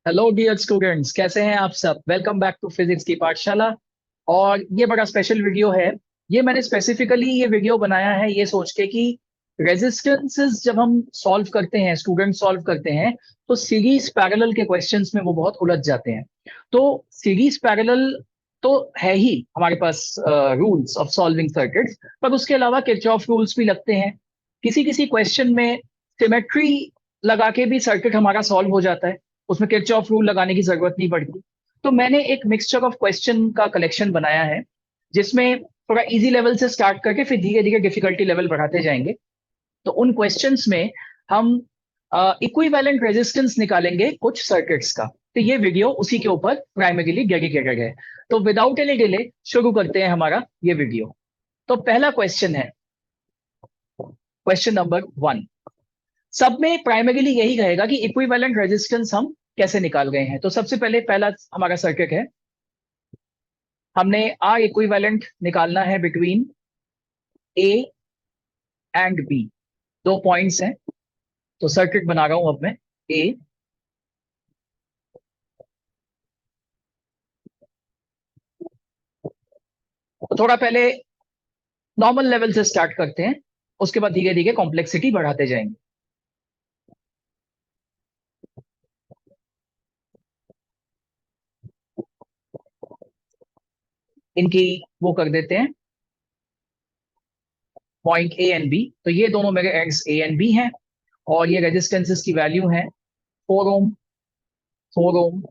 Hello dear students, कैसे हैं आप सब। वेलकम बैक टू फिजिक्स की पाठशाला। और ये बड़ा स्पेशल वीडियो है। ये मैंने स्पेसिफिकली ये वीडियो बनाया है ये सोच के कि रेजिस्टेंसेस जब हम सॉल्व करते हैं, स्टूडेंट सॉल्व करते हैं, तो सीरीज पैरेलल के क्वेश्चंस में वो बहुत उलझ जाते हैं। तो सीरीज पैरेलल तो है ही हमारे पास रूल्स ऑफ सॉल्विंग सर्किट्स, पर उसके अलावा किरचॉफ रूल्स भी लगते हैं। किसी किसी क्वेश्चन में सिमेट्री लगा के भी सर्किट हमारा सॉल्व हो जाता है, उसमें किरचॉफ रूल लगाने की जरूरत नहीं पड़ती। तो मैंने एक मिक्सचर ऑफ क्वेश्चन का कलेक्शन बनाया है, जिसमें थोड़ा इजी लेवल से स्टार्ट करके फिर धीरे धीरे डिफिकल्टी लेवल बढ़ाते जाएंगे। तो उन क्वेश्चंस में हम इक्विवेलेंट रेजिस्टेंस निकालेंगे कुछ सर्किट्स का। तो ये वीडियो उसी के ऊपर प्राइमरीली डेडिकेटेड है। तो विदाउट एनी डिले शुरू करते हैं हमारा ये वीडियो। तो पहला क्वेश्चन है क्वेश्चन नंबर 1। सब में प्राइमरीली यही रहेगा कि इक्विवेलेंट रेजिस्टेंस हम कैसे निकाल गए हैं। तो सबसे पहले पहला हमारा सर्किट है, हमने आर इक्विवेलेंट निकालना है बिटवीन ए एंड बी। दो पॉइंट्स हैं, तो सर्किट बना रहा हूं अब मैं। ए, तो थोड़ा पहले नॉर्मल लेवल से स्टार्ट करते हैं, उसके बाद धीरे धीरे कॉम्प्लेक्सिटी बढ़ाते जाएंगे। इनकी वो कर देते हैं पॉइंट ए एंड बी। तो ये दोनों मेरे एंड्स ए एंड बी हैं, और ये रेजिस्टेंसेस की वैल्यू है 4 ohm, 4 ohm,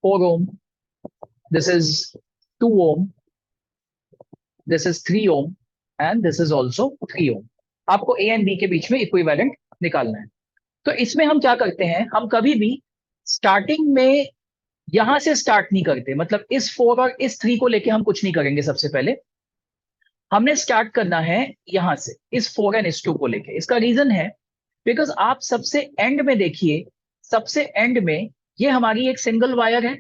4 ohm, this is 2 ohm, this is 3 ohm, and this is also 3 ohm. आपको ए एंड बी के बीच में इक्विवेलेंट निकालना है। तो इसमें हम क्या करते हैं, हम कभी भी स्टार्टिंग में यहां से स्टार्ट नहीं करते। मतलब इस 4 और इस 3 को लेके हम कुछ नहीं करेंगे। सबसे पहले हमने स्टार्ट करना है यहां से, इस 4 एंड इस 2 को लेके। इसका रीजन है बिकॉज आप सबसे एंड में देखिए, सबसे एंड में ये हमारी एक सिंगल वायर है।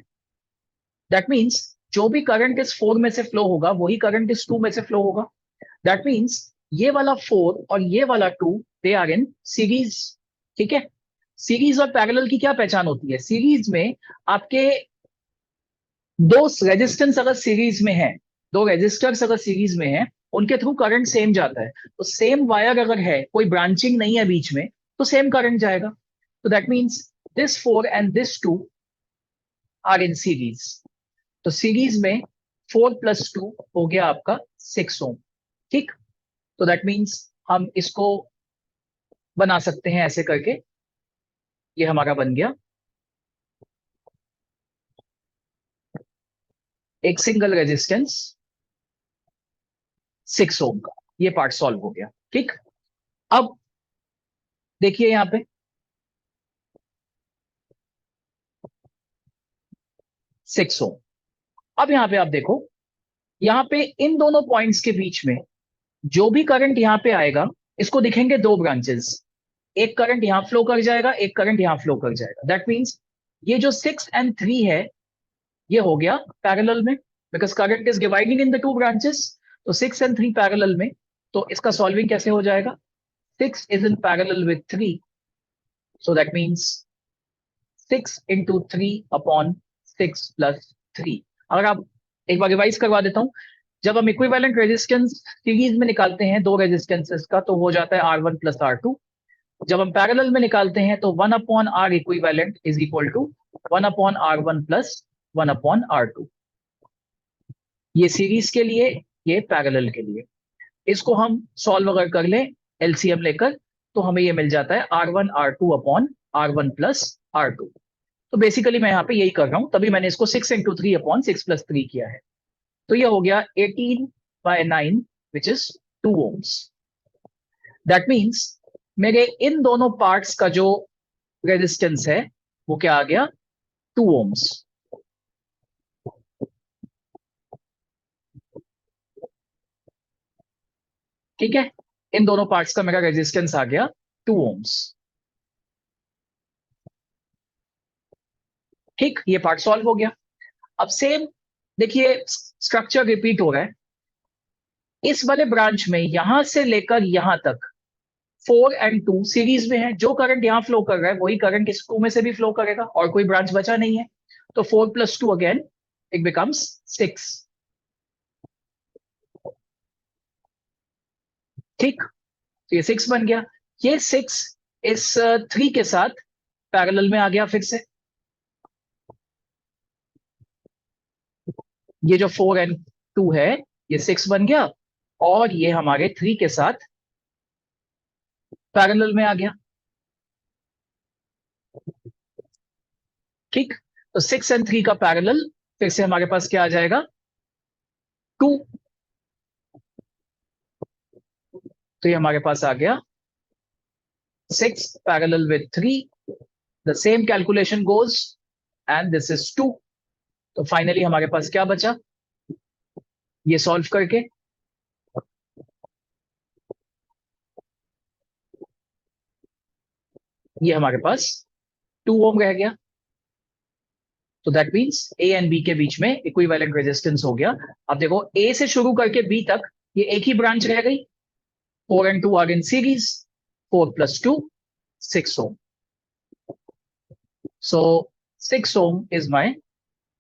दैट मीन्स जो भी करंट इस 4 में से फ्लो होगा वही करंट इस 2 में से फ्लो होगा। दैट मीन्स ये वाला 4 और ये वाला 2 दे आर इन सीरीज। ठीक है। सीरीज और पैरेलल की क्या पहचान होती है? सीरीज में आपके दो रेजिस्टेंस अगर सीरीज में है, दो रेजिस्टर्स अगर सीरीज में है, उनके थ्रू करंट सेम जाता है। तो सेम वायर अगर है, कोई ब्रांचिंग नहीं है बीच में, तो सेम करंट जाएगा। तो that means this 4 and this 2 are in series. तो सीरीज में 4 + 2 हो गया आपका 6 ओम। ठीक। तो दैट मीन्स हम इसको बना सकते हैं ऐसे करके। ये हमारा बन गया एक सिंगल रेजिस्टेंस 6 ओम का। ये पार्ट सॉल्व हो गया। ठीक। अब देखिए यहां पे 6 ओम। अब यहां पे आप देखो, यहां पे इन दोनों पॉइंट्स के बीच में जो भी करंट यहां पे आएगा, इसको दिखेंगे दो ब्रांचेस। एक करंट यहां फ्लो कर जाएगा, एक करंट यहां फ्लो कर जाएगा। दैट मीन्स ये जो 6 and 3 है, ये हो गया पैरेलल में, because current is dividing in the two branches. तो 6 and 3 पैरेलल में। तो इसका सॉल्विंग कैसे हो जाएगा? 6 is in parallel with 3, so that means 6 × 3/6 + 3। अगर आप एक बार रिवाइज करवा देता हूं, जब हम इक्विवेलेंट रेजिस्टेंस सीरीज में निकालते हैं दो रेजिस्टेंसेस का, तो हो जाता है R1 + R2। जब हम पैरेलल में निकालते हैं तो 1/R equivalent is equal to 1/R1 + 1/R2। ये सीरीज के लिए, ये पैरेलल के लिए। इसको हम सॉल्व अगर कर लें एलसीएम लेकर, तो हमें ये मिल जाता है R1R2/R1 + R2। तो बेसिकली मैं यहाँ पे यही कर रहा हूं, तभी मैंने इसको 6 × 3/6 + 3 किया है। तो ये हो गया 18/9 which is 2 ohms. That means मेरे इन दोनों पार्ट्स का जो रेजिस्टेंस है वो क्या आ गया? 2 ओम्स। ठीक है। इन दोनों पार्ट्स का मेरा रेजिस्टेंस आ गया 2 ओम्स। ठीक, ये पार्ट सॉल्व हो गया। अब सेम देखिए, स्ट्रक्चर रिपीट हो रहा है। इस वाले ब्रांच में यहां से लेकर यहां तक 4 एंड 2 सीरीज में है, जो करंट यहां फ्लो कर रहा है वही करंट इस 2 में से भी फ्लो करेगा, और कोई ब्रांच बचा नहीं है। तो 4 + 2 अगेन इट बिकम्स 6। ठीक, तो ये 6 बन गया। ये 6 इस 3 के साथ पैरेलल में आ गया फिर से। ये जो 4 एंड 2 है ये 6 बन गया, और ये हमारे 3 के साथ पैरेलल में आ गया। ठीक, तो 6 एंड 3 का पैरेलल फिर से हमारे पास क्या आ जाएगा, 2। तो ये हमारे पास आ गया 6 parallel with 3, the same calculation goes, and this is 2। तो फाइनली हमारे पास क्या बचा, ये सॉल्व करके ये हमारे पास 2 ओम रह गया। तो that means A and B के बीच में इक्विवेलेंट रेजिस्टेंस हो गया। अब देखो ए से शुरू करके बी तक ये एक ही ब्रांच रह गई, 4 and 2 are in series, 4 + 2 6 ohm, so 6 ohm is my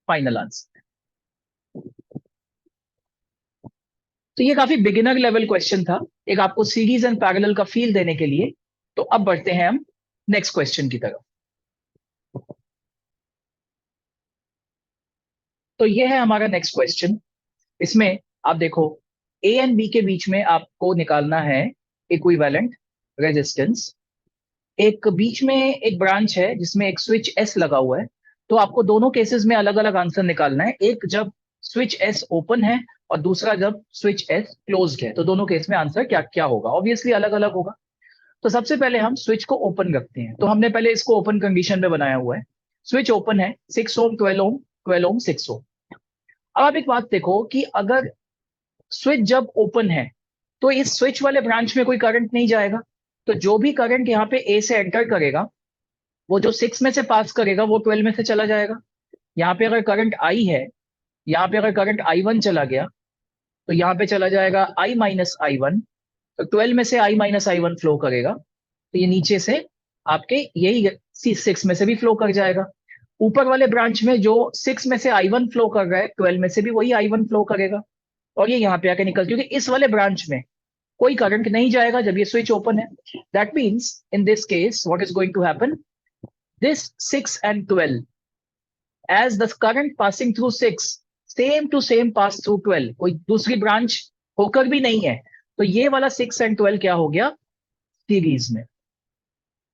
final answer। तो ये काफी बिगिनर लेवल क्वेश्चन था, एक आपको सीरीज एंड पैरेलल का फील देने के लिए। तो अब बढ़ते हैं हम नेक्स्ट क्वेश्चन की तरफ। तो ये है हमारा नेक्स्ट क्वेश्चन। इसमें आप देखो ए एंड बी के बीच में आपको निकालना है इक्विवेलेंट रेजिस्टेंस। एक बीच में एक ब्रांच है जिसमें एक स्विच एस लगा हुआ है। तो आपको दोनों केसेस में अलग अलग आंसर निकालना है, एक जब स्विच एस ओपन है और दूसरा जब स्विच एस क्लोज्ड है। तो दोनों केस में आंसर क्या क्या होगा, ऑब्वियसली अलग अलग होगा। तो सबसे पहले हम स्विच को ओपन रखते हैं, तो हमने पहले इसको ओपन कंडीशन में बनाया हुआ है। स्विच ओपन है, 6 ओम 12 ओम 12 ओम 6 ओम। अब आप एक बात देखो कि अगर स्विच जब ओपन है तो इस स्विच वाले ब्रांच में कोई करंट नहीं जाएगा। तो जो भी करंट यहाँ पे ए से एंटर करेगा वो जो 6 में से पास करेगा वो 12 में से चला जाएगा। यहाँ पे अगर करंट आई है, यहाँ पे अगर करंट I1 चला गया तो यहाँ पे चला जाएगा I-I1। तो 12 में से I-I1 फ्लो करेगा, तो ये नीचे से आपके यही 6 में से भी फ्लो कर जाएगा। ऊपर वाले ब्रांच में जो 6 में से I1 फ्लो कर रहा है 12 में से भी वही I1 फ्लो करेगा, और ये यहाँ पे आके निकल, क्योंकि इस वाले ब्रांच में कोई करंट नहीं जाएगा जब ये स्विच ओपन है। That means in this case what is going to happen, this 6 and 12, as the current passing through 6 same to same pass through 12, कोई दूसरी ब्रांच होकर भी नहीं है, तो ये वाला 6 and 12 क्या हो गया, सीरीज में।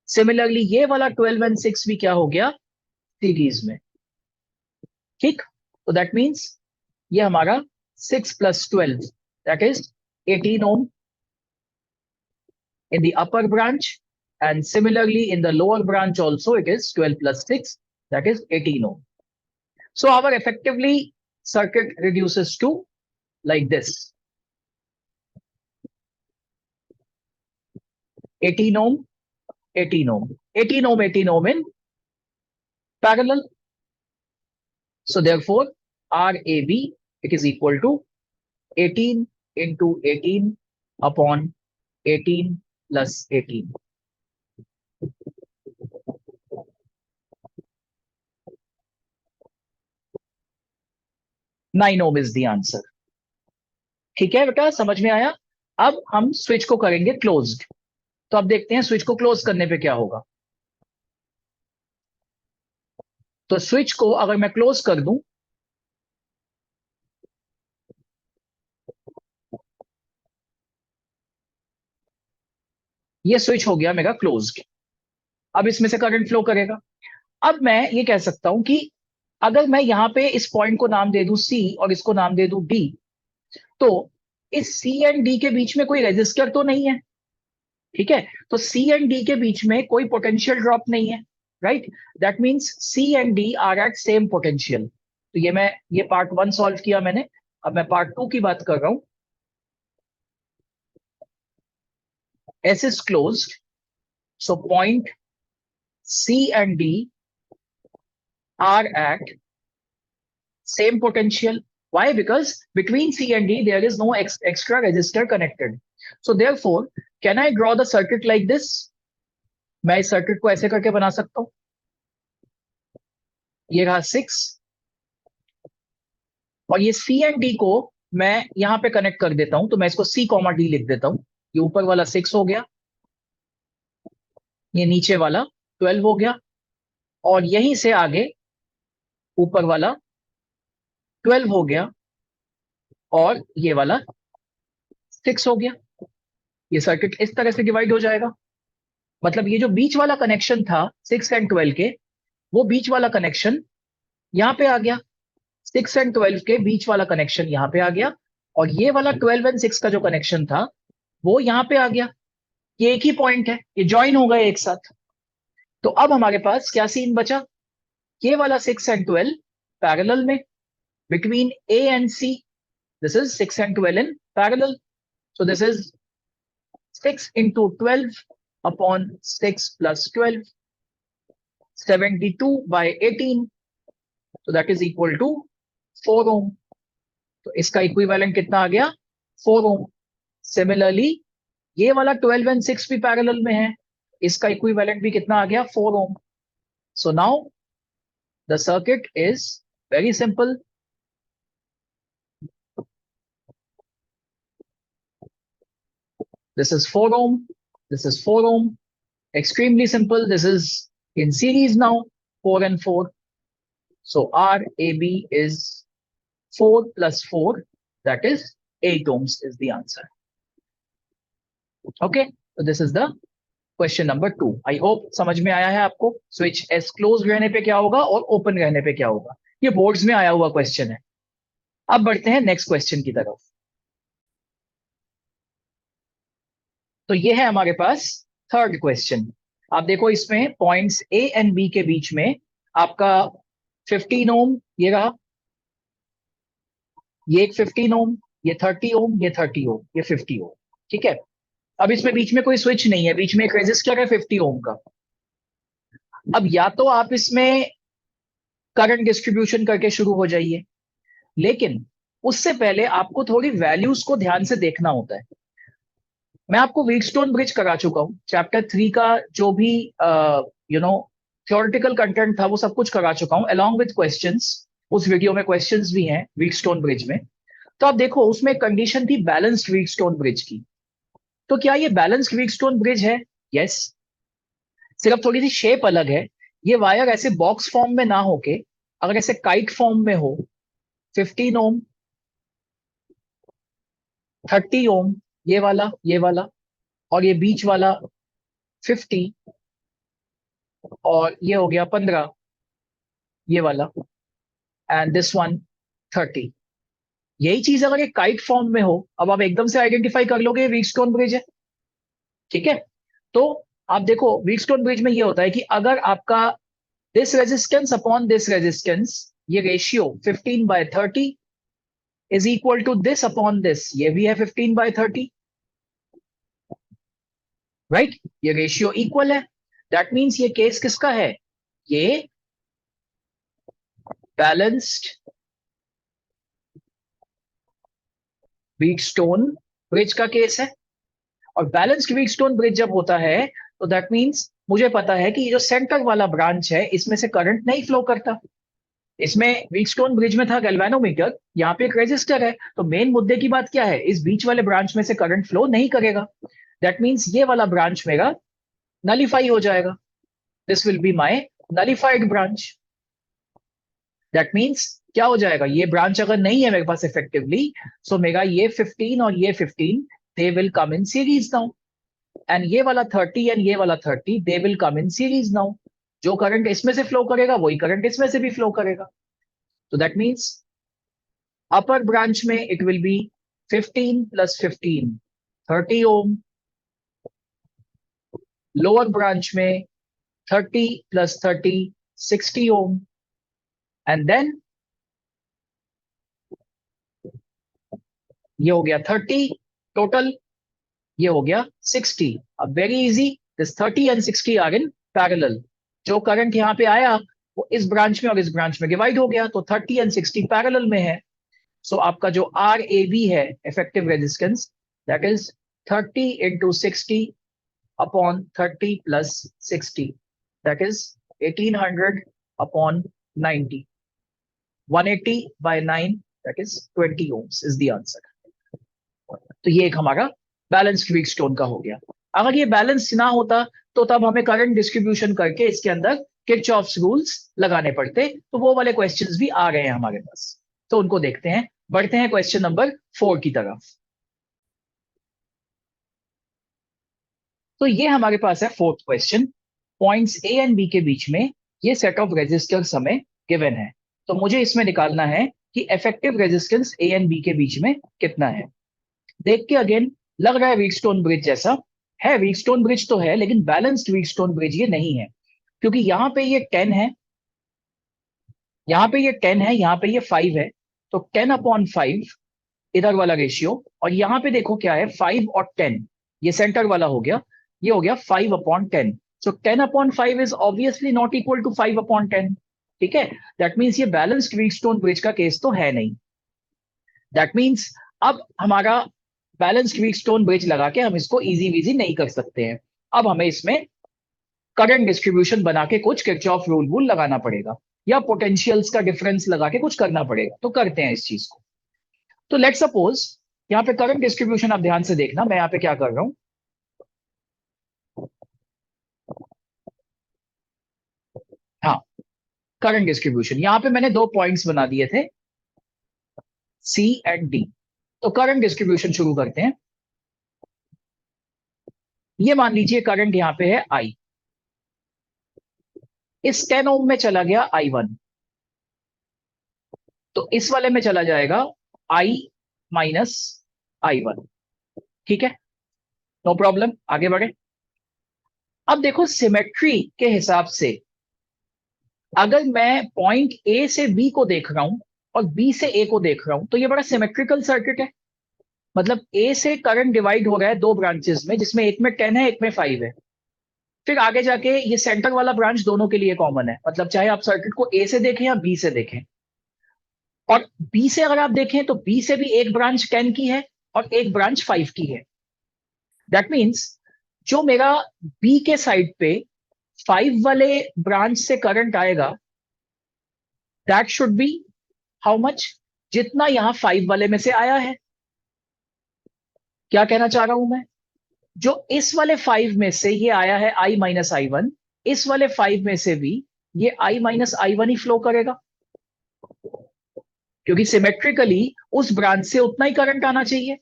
सिमिलरली ये वाला 12 and 6 भी क्या हो गया, सीरीज में। ठीक, तो दैट मीन्स ये हमारा 6 + 12 that is 18 ohm in the upper branch, and similarly in the lower branch also it is 12 + 6, that is 18 ohm. So our effectively circuit reduces to like this, 18 ohm 18 ohm 18 ohm 18 ohm in parallel. So therefore RAB, it is equal to 18 into 18 upon 18 plus 18. 9 ohm is the answer. ठीक है बेटा, समझ में आया। अब हम switch को करेंगे क्लोज्ड। तो अब देखते हैं स्विच को क्लोज करने पे क्या होगा। तो स्विच को अगर मैं क्लोज कर दूं, ये स्विच हो गया मेरा क्लोज्ड। अब इसमें से करंट फ्लो करेगा। अब मैं ये कह सकता हूं कि अगर मैं यहां पे इस पॉइंट को नाम दे दूं सी और इसको नाम दे दूं डी, तो इस सी एंड डी के बीच में कोई रेजिस्टर तो नहीं है। ठीक है, तो सी एंड डी के बीच में कोई पोटेंशियल ड्रॉप नहीं है, right. That means C and D are at same potential. तो ये पार्ट 1 सॉल्व किया मैंने। अब मैं पार्ट 2 की बात कर रहा हूं। S is closed, so point C and D are at same potential. Why? Because between C and D there is no extra resistor connected. So therefore, can I draw the circuit like this? मैं इस circuit को ऐसे करके बना सकता हूं. ये रहा 6 और ये C एंड D को मैं यहां पे कनेक्ट कर देता हूं. तो मैं इसको C, D लिख देता हूं. ये ऊपर वाला 6 हो गया, ये नीचे वाला 12 हो गया, और यहीं से आगे ऊपर वाला 12 हो गया, और ये वाला 6 हो गया. ये सर्किट इस तरह से डिवाइड हो जाएगा. मतलब ये जो बीच वाला कनेक्शन था 6 एंड 12 के, वो बीच वाला कनेक्शन यहां पे आ गया. 6 एंड 12 के बीच वाला कनेक्शन यहां पे आ गया, और ये वाला 12 एंड 6 का जो कनेक्शन था वो यहां पे आ गया. ये एक ही पॉइंट है, ये ज्वाइन हो गए एक साथ. तो अब हमारे पास क्या सीन बचा? ये वाला 6 एंड 12 पैरेलल में between A and C. This is 6 and 12 in parallel. So this is 6 into 12 upon 6 plus 12, 72 by 18. So that is equal to 4 ohm. तो इसका इक्विवेलेंट कितना आ गया? 4 ohm. Similarly, ये वाला 12 and 6 भी पैरेलल में है, इसका इक्विवेलेंट भी कितना आ गया? 4 ohm. So now the circuit is very simple. This is 4 ohm. This is 4 ohm. Extremely simple. This is in series now, 4 and 4. So RAB is 4 plus 4, that is 8 ohms is the answer. Okay, so this is the question number 2. I hope समझ में आया है आपको. Switch S close रहने पे क्या होगा और ओपन रहने पे क्या होगा. ये बोर्ड्स में आया हुआ क्वेश्चन है. अब बढ़ते हैं नेक्स्ट क्वेश्चन की तरफ. तो ये है हमारे पास थर्ड क्वेश्चन. आप देखो इसमें पॉइंट्स ए एंड बी के बीच में आपका 15 ओम ये रहा, ये एक 15 ओम, ये 30 ओम, ये 30 ओम, ये 50 ओम. ठीक है. अब इसमें बीच में कोई स्विच नहीं है, बीच में एक रेजिस्टर है 50 ओम का. अब या तो आप इसमें करंट डिस्ट्रीब्यूशन करके शुरू हो जाइए, लेकिन उससे पहले आपको थोड़ी वैल्यूज को ध्यान से देखना होता है. मैं आपको व्हीटस्टोन ब्रिज करा चुका हूं. चैप्टर 3 का जो भी थ्योरेटिकल कंटेंट था वो सब कुछ करा चुका हूं अलॉन्ग विद क्वेश्चंस. उस वीडियो में क्वेश्चंस भी हैं व्हीटस्टोन ब्रिज में. तो आप देखो उसमें कंडीशन थी बैलेंस्ड व्हीटस्टोन ब्रिज की. तो क्या ये बैलेंस्ड व्हीटस्टोन ब्रिज है? यस. सिर्फ थोड़ी सी शेप अलग है. ये वायर ऐसे बॉक्स फॉर्म में ना होके अगर ऐसे काइट फॉर्म में हो, 15 ओम, 30 ओम, ये वाला और ये बीच वाला 50, और ये हो गया 15, ये वाला, एंड दिस वन 30. यही चीज अगर एक काइट फॉर्म में हो, अब आप एकदम से आइडेंटिफाई कर लोगे व्हीटस्टोन ब्रिज है. ठीक है. तो आप देखो व्हीटस्टोन ब्रिज में ये होता है कि अगर आपका this resistance upon this resistance, ये ratio 15/30 is equal to this upon this, ये भी है 15/30, राइट. ये रेशियो इक्वल है. दैट मीन्स ये केस किसका है? ये बैलेंस्ड व्हीटस्टोन ब्रिज का केस है. और बैलेंस्ड व्हीटस्टोन ब्रिज जब होता है तो दैट मीन्स मुझे पता है कि ये जो सेंटर वाला ब्रांच है इसमें से करंट नहीं फ्लो करता. इसमें व्हीटस्टोन ब्रिज में था गैल्वेनोमीटर, यहाँ पे एक रेजिस्टर है. तो मेन मुद्दे की बात क्या है? इस बीच वाले ब्रांच में से करंट फ्लो नहीं करेगा. दैट मीन्स ये वाला ब्रांच मेरा नलीफाई हो जाएगा. This will be my nullified branch. That means क्या हो जाएगा? ये ब्रांच अगर नहीं है मेरे पास इफेक्टिवली, सो मेरा ये 15 और ये 15 they will come in series now, and ये वाला 30 एंड ये वाला 30 they will come in series now. जो करंट इसमें से फ्लो करेगा वही करंट इसमें से भी फ्लो करेगा. तो दैट मीन्स अपर ब्रांच में it will be 15 plus 15, 30 ohm. Lower branch में 30 plus 30, 60 ओम. एंड देन ये हो गया 30 टोटल, ये हो गया 60. अब very easy, this 30 and 60 are in parallel. जो करंट यहां पे आया वो इस ब्रांच में और इस ब्रांच में डिवाइड हो गया, तो 30 एंड 60 पैरेलल में है. सो आपका जो RAB है effective resistance, that is 30 into 60 upon 30 plus 60, that is 1800 upon 90. 180 by 9, that is 20 ohms is the answer. तो ये एक हमारा बैलेंस्ड वीटस्टोन का हो गया। अगर ये बैलेंस ना होता तो तब हमें करंट डिस्ट्रीब्यूशन करके इसके अंदर किरचॉफ्स रूल्स लगाने पड़ते, तो वो वाले क्वेश्चंस भी आ गए हैं हमारे पास, तो उनको देखते हैं। बढ़ते हैं क्वेश्चन नंबर 4 की तरफ। तो ये हमारे पास है fourth question. Points A and B के बीच में ये सेट ऑफ रेजिस्टर्स हमें गिवन है, तो मुझे इसमें निकालना है कि effective resistance A and B के बीच में कितना है। देख के अगेन लग रहा है व्हीटस्टोन ब्रिज जैसा है, व्हीटस्टोन ब्रिज तो है लेकिन बैलेंस्ड व्हीटस्टोन ब्रिज ये नहीं है, क्योंकि यहां पे ये 10 है, यहां पे ये 10 है, यहां पे ये 5 है, तो 10/5 इधर वाला रेशियो, और यहां पे देखो क्या है 5 और 10, ये सेंटर वाला हो गया, ये हो गया 5/10। So 10/5 is obviously not equal to 5/10। ठीक है, दैट मीन्स ये बैलेंस्ड व्हीटस्टोन ब्रिज का केस तो है नहीं। दैट मीन्स अब हमारा बैलेंस्ड व्हीटस्टोन ब्रिज लगा के हम इसको इजी वीजी नहीं कर सकते हैं। अब हमें इसमें करंट डिस्ट्रीब्यूशन बना के कुछ किरचॉफ रूल वूल लगाना पड़ेगा, या पोटेंशियल्स का डिफरेंस लगा के कुछ करना पड़ेगा, तो करते हैं इस चीज को। तो लेट सपोज यहां पे करंट डिस्ट्रीब्यूशन, आप ध्यान से देखना मैं यहां पे क्या कर रहा हूं। हाँ, करंट डिस्ट्रीब्यूशन यहां पे मैंने दो पॉइंट्स बना दिए थे, सी एंड डी। तो करंट डिस्ट्रीब्यूशन शुरू करते हैं। ये मान लीजिए करंट यहां पे है आई, इस 10 ओम में चला गया I1, तो इस वाले में चला जाएगा I माइनस I1। ठीक है, नो प्रॉब्लम, आगे बढ़े। अब देखो सिमेट्री के हिसाब से अगर मैं पॉइंट ए से बी को देख रहा हूं और बी से ए को देख रहा हूं, तो ये बड़ा सिमेट्रिकल सर्किट है। मतलब ए से करंट डिवाइड हो गया है दो ब्रांचेस में, जिसमें एक में 10 है एक में 5 है। फिर आगे जाके ये सेंटर वाला ब्रांच दोनों के लिए कॉमन है, मतलब चाहे आप सर्किट को ए से देखें या बी से देखें। और बी से अगर आप देखें तो बी से भी एक ब्रांच 10 की है और एक ब्रांच 5 की है। दैट मीन्स जो मेरा बी के साइड पे 5 वाले ब्रांच से करंट आएगा, that should be how much, जितना यहां 5 वाले में से आया है। क्या कहना चाह रहा हूं मैं, जो इस वाले 5 में से ये आया है I माइनस I1, इस वाले 5 में से भी ये I minus I1 he flow करेगा, क्योंकि सिमेट्रिकली उस ब्रांच से उतना ही करंट आना चाहिए।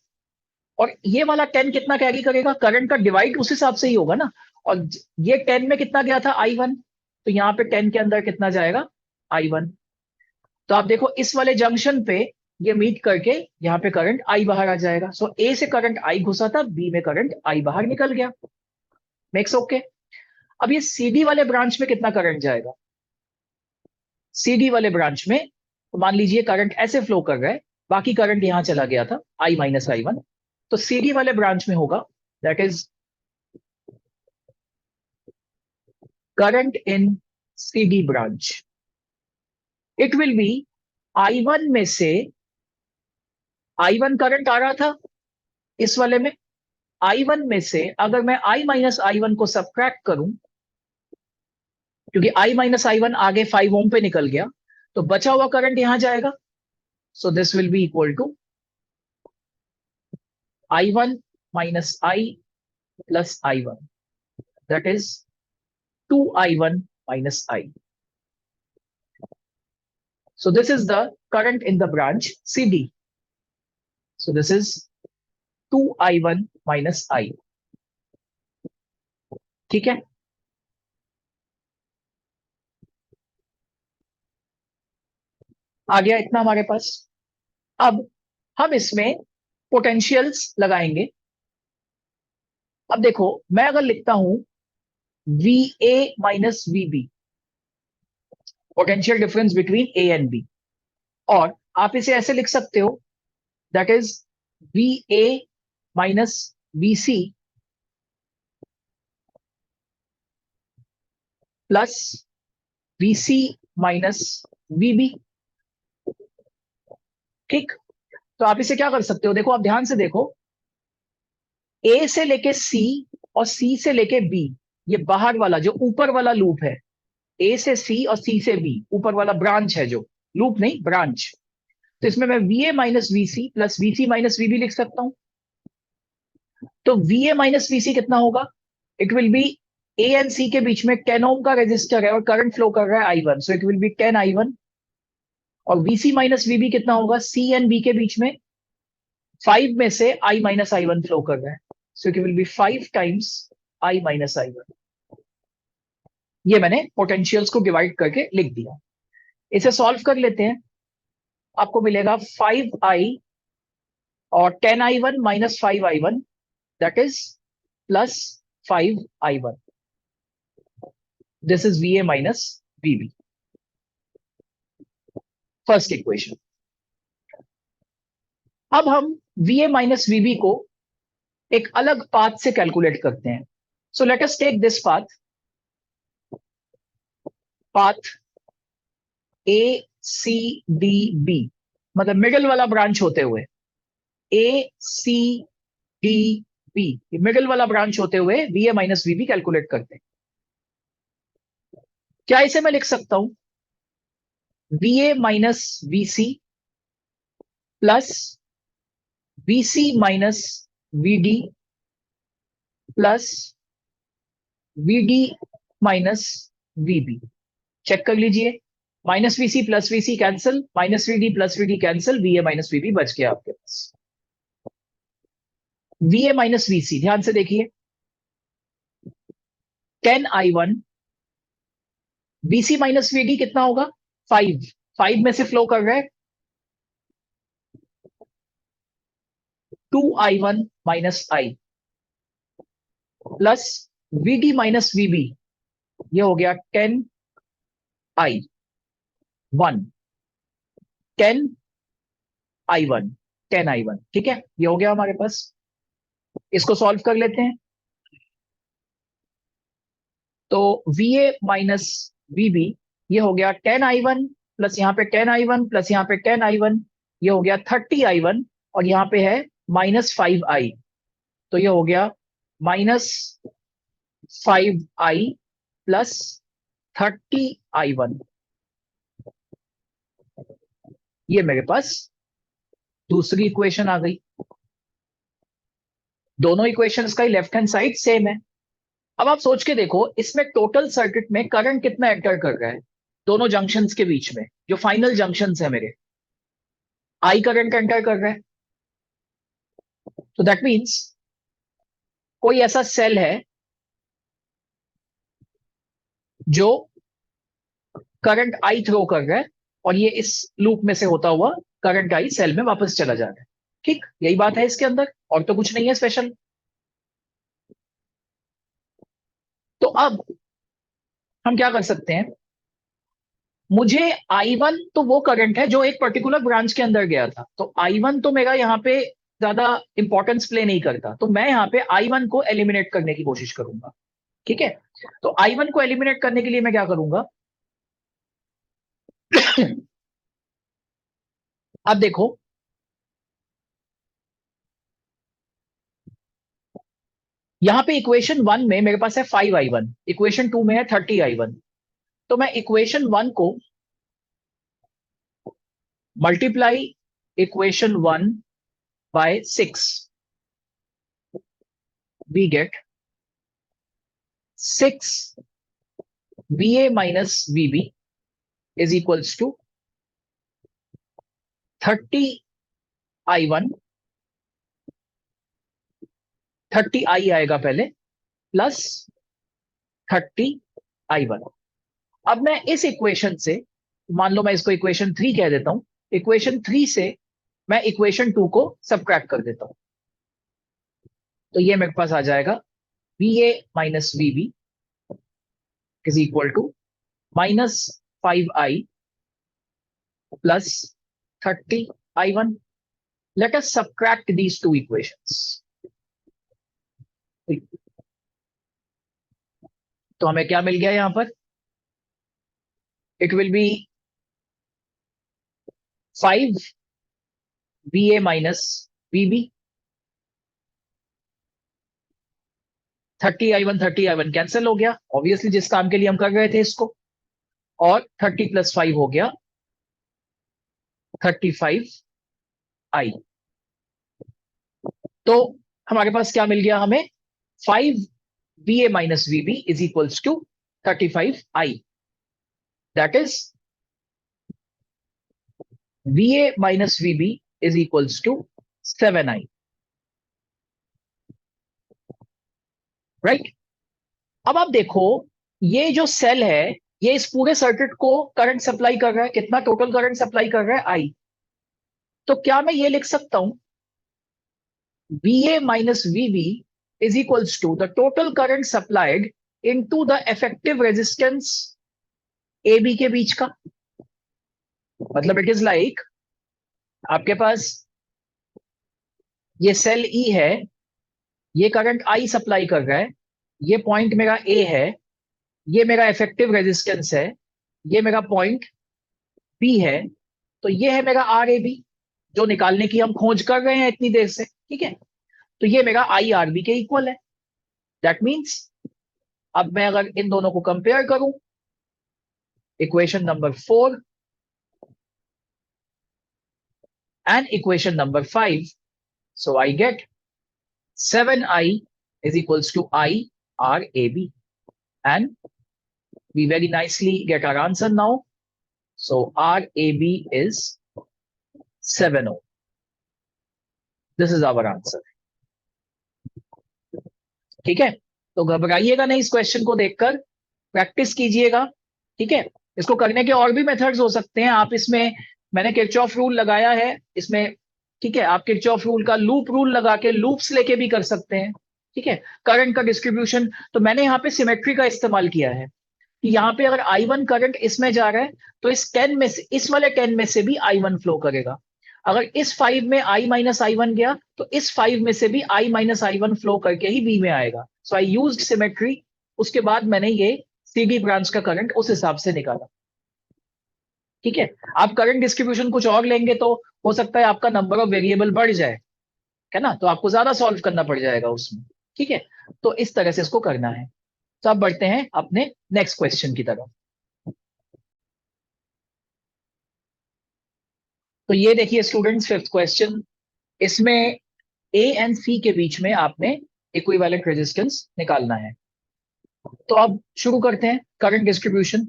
और ये वाला 10 कितना कैरी करेगा, करंट का डिवाइड उस हिसाब से ही होगा ना। और ये 10 में कितना गया था I1, तो यहां पे 10 के अंदर कितना जाएगा I1। तो आप देखो इस वाले जंक्शन पे ये मीट करके यहां पे करंट I बाहर आ जाएगा। सो ए से करंट I घुसा था, बी में करंट I बाहर निकल गया। Makes okay. अब ये सीडी वाले ब्रांच में कितना करंट जाएगा, सीडी वाले ब्रांच में तो मान लीजिए करंट ऐसे फ्लो कर रहा है, बाकी करंट यहां चला गया था I माइनस I1, तो सीडी वाले ब्रांच में होगा that is current in CD branch, it will B I1 में से I1 करंट आ रहा था इस वाले में, I1 में से अगर मैं I माइनस I1 को सब्ट्रैक्ट करूं, क्योंकि I माइनस I1 आगे 5 ओम पे निकल गया, तो बचा हुआ करंट यहां जाएगा। So this will be equal to I1 minus I plus I1, that is 2I1 minus I. So this is the current in the branch CD. So this is 2I1 minus I. ठीक है, आ गया इतना हमारे पास। अब हम इसमें potentials लगाएंगे। अब देखो मैं अगर लिखता हूं VA minus VB, potential difference between A and B, और आप इसे ऐसे लिख सकते हो that is VA minus VC plus VC minus VB। ठीक, तो आप इसे क्या कर सकते हो, देखो आप ध्यान से देखो, ए से लेके सी और सी से लेके बी, ये बाहर वाला जो ऊपर वाला लूप है, ए से सी और सी से बी, ऊपर वाला ब्रांच है, जो लूप नहीं ब्रांच। तो इसमें मैं V A minus V C plus V C minus V B लिख सकता हूं। तो V A minus V C कितना होगा? It will be, A and C के बीच में 10 ओम का रेजिस्टर है और करंट फ्लो कर रहा है I one, so it will B 10 I one. और वीसी माइनस वीबी कितना होगा? सी एंड बी के बीच में 5 में से आई माइनस आई वन फ्लो कर रहा है, so it will be 5 times I minus I one. ये मैंने पोटेंशियल्स को डिवाइड करके लिख दिया। इसे सॉल्व कर लेते हैं। आपको मिलेगा 5i और 10i1 minus 5i1, that is plus 5i1। This is we A minus VB, first equation. अब हम वी ए माइनस वीबी को एक अलग पाथ से कैलकुलेट करते हैं। So let us take this path, path A C D B, मतलब middle वाला ब्रांच होते हुए, A C D B, middle वाला ब्रांच होते हुए V A minus VB calculate करते हैं। क्या इसे मैं लिख सकता हूं? V A minus V C plus V C minus V D plus V D minus V B. Check कर लीजिए, minus V C plus V C cancel, minus V D plus V D cancel, V A minus V B बच गया आपके पास। V A minus V C ध्यान से देखिए, 10i1, V C minus V D कितना होगा? 5, 5 में से फ्लो कर रहा है 2i1 minus I plus V D minus V B, ये हो गया 10i1, 10i1, 10i1। ठीक है, ये हो गया हमारे पास। इसको सॉल्व कर लेते हैं। तो V A minus V B, ये हो गया 10i1 प्लस यहाँ पे 10i1 प्लस यहाँ पे 10i1, ये हो गया 30i1, और यहाँ पे है माइनस 5i, तो ये हो गया माइनस 5i प्लस 30i1। ये मेरे पास दूसरी इक्वेशन आ गई। दोनों इक्वेशंस का ही लेफ्ट हैंड साइड सेम है। अब आप सोच के देखो, इसमें टोटल सर्किट में करंट कितना एंटर कर रहा है दोनों जंक्शंस के बीच में, जो फाइनल जंक्शंस है मेरे, आई करंट एंटर कर रहा है। तो दैट मीन्स कोई ऐसा सेल है जो करंट आई थ्रो कर रहा है, और ये इस लूप में से होता हुआ करंट आई सेल में वापस चला जा रहा है। ठीक, यही बात है इसके अंदर, और तो कुछ नहीं है स्पेशल। तो अब हम क्या कर सकते हैं? मुझे I1 तो वो करंट है जो एक पर्टिकुलर ब्रांच के अंदर गया था, तो I1 तो मेरा यहाँ पे ज्यादा इंपॉर्टेंस प्ले नहीं करता, तो मैं यहाँ पे I1 को एलिमिनेट करने की कोशिश करूंगा। ठीक है, तो I1 को एलिमिनेट करने के लिए मैं क्या करूंगा? अब देखो, यहां पे इक्वेशन 1 में मेरे पास है 5i1, इक्वेशन 2 में है 30i1। तो मैं इक्वेशन 1 को multiply equation 1 by 6, we get 6 V A minus V B is equals to 30i1, 30i आएगा पहले, प्लस 30i1। अब मैं इस इक्वेशन से, मान लो मैं इसको इक्वेशन 3 कह देता हूं, इक्वेशन 3 से मैं इक्वेशन 2 को सबट्रैक्ट कर देता हूं, तो ये मेरे पास आ जाएगा V A minus V B is equal to minus 5i plus 30i1। Let us subtract these two equations. तो हमें क्या मिल गया यहां पर? It will be 5 V A minus V B 30 i1 cancel हो गया, ऑब्वियसली जिस काम के लिए हम कर रहे थे इसको, और 30 + 5 हो गया 35i। तो हमारे पास क्या मिल गया हमें, 5va - vb is equals to 35i, that is va - vb is equals to 7i, right. अब आप देखो, ये जो सेल है ये इस पूरे सर्किट को करंट सप्लाई कर रहा है, कितना टोटल करंट सप्लाई कर रहा है, आई। तो क्या मैं ये लिख सकता हूं, Va - Vb is equals to the total current supplied into the effective resistance AB के बीच का। मतलब इट इज लाइक, आपके पास ये सेल E है, ये करंट I सप्लाई कर रहा है, ये पॉइंट मेरा A है, ये मेरा इफेक्टिव रेजिस्टेंस है, ये मेरा पॉइंट B है, तो ये है मेरा RAB जो निकालने की हम खोज कर रहे हैं इतनी देर से, ठीक है। तो ये मेरा IRB के इक्वल है। दैट मीन्स अब मैं अगर इन दोनों को कंपेयर करूं, equation number 4 and equation number 5. So I get 7i is equals to IRAB. And we very nicely get our answer now. So RAB is 7 ohm. This is our answer. ठीक है, तो घबराइएगा नहीं इस क्वेश्चन को देखकर, practice कीजिएगा, ठीक है। इसको करने के और भी मेथड्स हो सकते हैं, आप इसमें, मैंने किरचॉफ रूल लगाया है इसमें, ठीक है। आप किरचॉफ रूल का लूप रूल लगा के लूप्स लेके भी कर सकते हैं, ठीक है। करंट का डिस्ट्रीब्यूशन, तो मैंने यहाँ पे सिमेट्री का इस्तेमाल किया है कि यहाँ पे अगर I1 करंट इसमें जा रहा है तो इस 10 में से, इस वाले 10 में से भी I1 फ्लो करेगा। अगर इस 5 में I - I1 गया तो इस 5 में से भी I - I1 फ्लो करके ही B में आएगा। सो आई यूज्ड सिमेट्री, उसके बाद मैंने ये CD ब्रांच का करंट उस हिसाब से निकाला, ठीक है। आप करंट डिस्ट्रीब्यूशन कुछ और लेंगे तो हो सकता है आपका नंबर ऑफ वेरिएबल बढ़ जाए, है ना, तो आपको ज्यादा सॉल्व करना पड़ जाएगा उसमें, ठीक है। तो इस तरह से इसको करना है। तो अब बढ़ते हैं अपने नेक्स्ट क्वेश्चन की तरफ। तो ये देखिए स्टूडेंट्स, फिफ्थ क्वेश्चन, इसमें ए एंड सी के बीच में आपने इक्विवेलेंट रेजिस्टेंस निकालना है। तो अब शुरू करते हैं करंट डिस्ट्रीब्यूशन।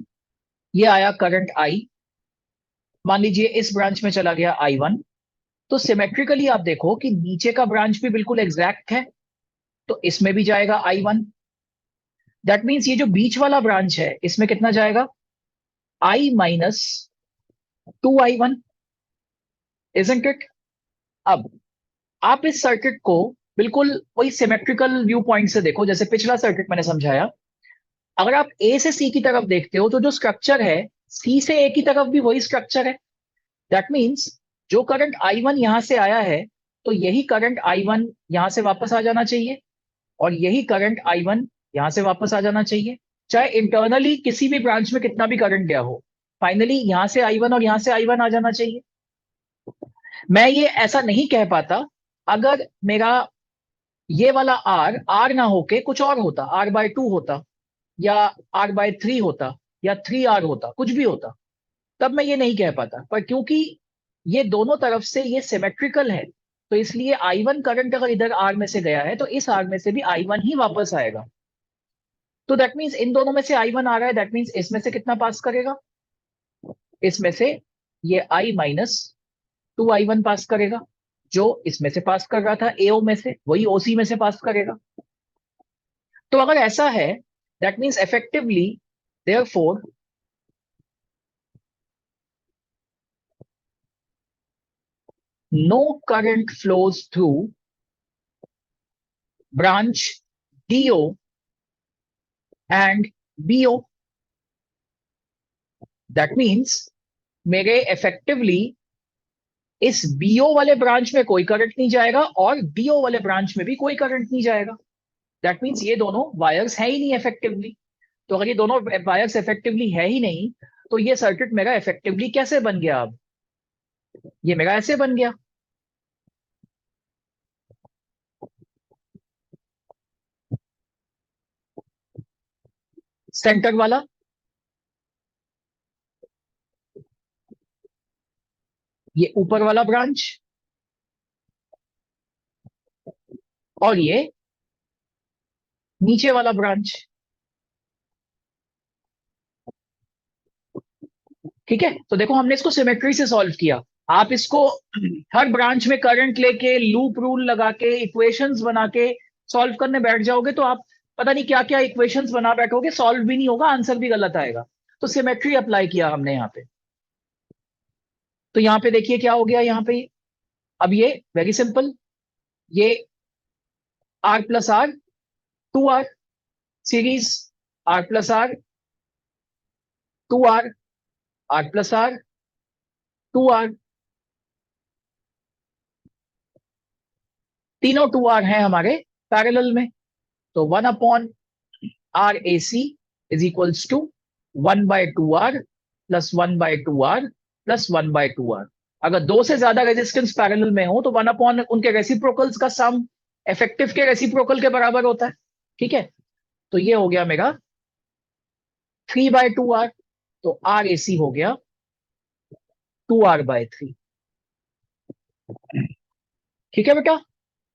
ये आया करंट आई, मान लीजिए इस ब्रांच में चला गया I1, तो सिमेट्रिकली आप देखो कि नीचे का ब्रांच भी बिल्कुल एग्जैक्ट है, तो इसमें भी जाएगा I1। दैट मीन्स ये जो बीच वाला ब्रांच है इसमें कितना जाएगा, I - 2I1, इजंट इट। अब आप इस सर्किट को बिल्कुल वही सिमेट्रिकल व्यू पॉइंट से देखो, जैसे पिछला सर्किट मैंने समझाया। अगर आप ए से सी की तरफ देखते हो तो जो स्ट्रक्चर है सी से ए की तरफ भी वही स्ट्रक्चर है। दैट मीन्स जो करंट I1 यहां से आया है तो यही करंट I1 यहां से वापस आ जाना चाहिए, और यही करंट I1 यहां से वापस आ जाना चाहिए, चाहे इंटरनली किसी भी ब्रांच में कितना भी करंट गया हो, फाइनली यहां से I1 और यहां से I1 आ जाना चाहिए। मैं ये ऐसा नहीं कह पाता अगर मेरा ये वाला R ना होके कुछ और होता, R/2 होता, या R/3 होता, या 3R होता, कुछ भी होता, तब मैं ये नहीं कह पाता। पर क्योंकि ये दोनों तरफ से ये सिमेट्रिकल है, तो इसलिए I1 करंट अगर इधर R में से गया है तो इस R में से भी I1 ही वापस आएगा। तो दैट मीन्स इन दोनों में से I1 आ रहा है, दैट मीन्स इसमें से कितना पास करेगा, इसमें से ये I - 2I1 पास करेगा, जो इसमें से पास कर रहा था AO में से, वही OC में से पास करेगा। तो अगर ऐसा है, that means effectively, therefore no current flows through branch DO and BO. That means मेरे इफेक्टिवली इस BO वाले ब्रांच में कोई करंट नहीं जाएगा और DO वाले ब्रांच में भी कोई करंट नहीं जाएगा। दैट मीन्स ये दोनों वायर्स है ही नहीं इफेक्टिवली। तो अगर ये दोनों वायर्स इफेक्टिवली है ही नहीं, तो ये सर्किट मेरा इफेक्टिवली कैसे बन गया, अब ये मेरा ऐसे बन गया। सेंटर वाला, ये ऊपर वाला ब्रांच, और ये नीचे वाला ब्रांच। ठीक है, तो देखो हमने इसको सिमेट्री से सॉल्व किया। आप इसको हर ब्रांच में करंट लेके लूप रूल लगा के इक्वेशंस बना के सॉल्व करने बैठ जाओगे तो आप पता नहीं क्या क्या इक्वेशंस बना बैठोगे, सॉल्व भी नहीं होगा, आंसर भी गलत आएगा। तो सिमेट्री अप्लाई किया हमने यहाँ पे। तो यहाँ पे देखिए क्या हो गया यहाँ पे। अब ये वेरी सिंपल, ये R plus R, 2r series, R plus R, 2r, R plus R, 2r, तीनों 2r हैं हमारे पैरेलल में। तो 1/RAC is equals to 1/2r plus 1/2r plus 1/2r। अगर दो से ज्यादा रेजिस्टेंस पैरेलल में हो तो 1 उनके रेसिप्रोकल्स का सम इफेक्टिव के रेसिप्रोकल के बराबर होता है। ठीक है, तो ये हो गया मेरा 3/2r, तो RAC हो गया 2r/3। ठीक है बेटा,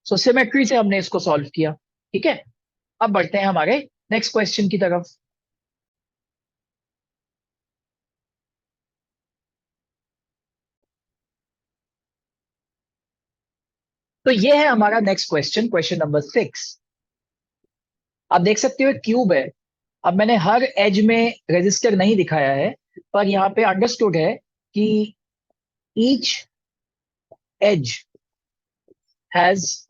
सो सिमेट्री से हमने इसको सॉल्व किया। ठीक है, अब बढ़ते हैं हमारे नेक्स्ट क्वेश्चन की तरफ। तो ये है हमारा नेक्स्ट क्वेश्चन, क्वेश्चन नंबर 6। आप देख सकते हो क्यूब है। अब मैंने हर एज में रेजिस्टर नहीं दिखाया है, पर यहाँ पे अंडरस्टूड है कि each edge has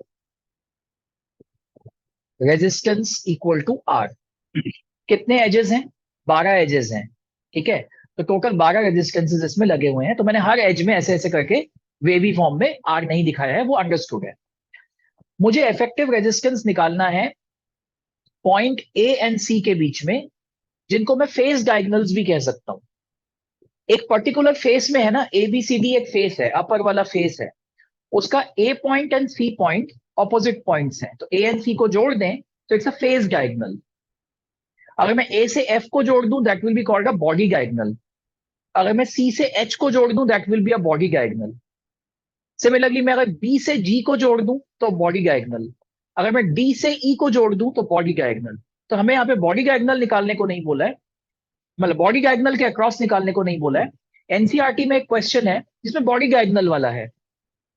resistance equal to R. कितने एजेस हैं? 12 एजेस हैं। ठीक है, तो टोटल 12 रेजिस्टेंसेस इसमें लगे हुए हैं। तो मैंने हर एज में ऐसे ऐसे करके वेवी फॉर्म में आर नहीं दिखाया है, वो अंडरस्टूड है। मुझे इफेक्टिव रेजिस्टेंस निकालना है पॉइंट ए एंड सी के बीच में, जिनको मैं फेस डायगोनल्स भी कह सकता हूं। एक पर्टिकुलर फेस में है ना, ए बी सी डी एक फेस है, अपर वाला फेस है, उसका A point and C point opposite points हैं, तो ए एंड सी को जोड़ दें तो इट्स अ फेस डायगोनल। अगर मैं ए से एफ को जोड़ दूं that will be called a body diagonal. अगर मैं सी से एच को जोड़ दूं that will be a body diagonal. Similarly मैं अगर बी से जी को जोड़ दूं तो बॉडी डायगोनल। अगर मैं डी से ई को जोड़ दूं तो बॉडी डायगोनल। तो हमें यहाँ पे बॉडी डायगोनल निकालने को नहीं बोला है, मतलब बॉडी डायगोनल के अक्रॉस निकालने को नहीं बोला है। एनसीईआरटी में एक क्वेश्चन है जिसमें बॉडी डायगोनल वाला है।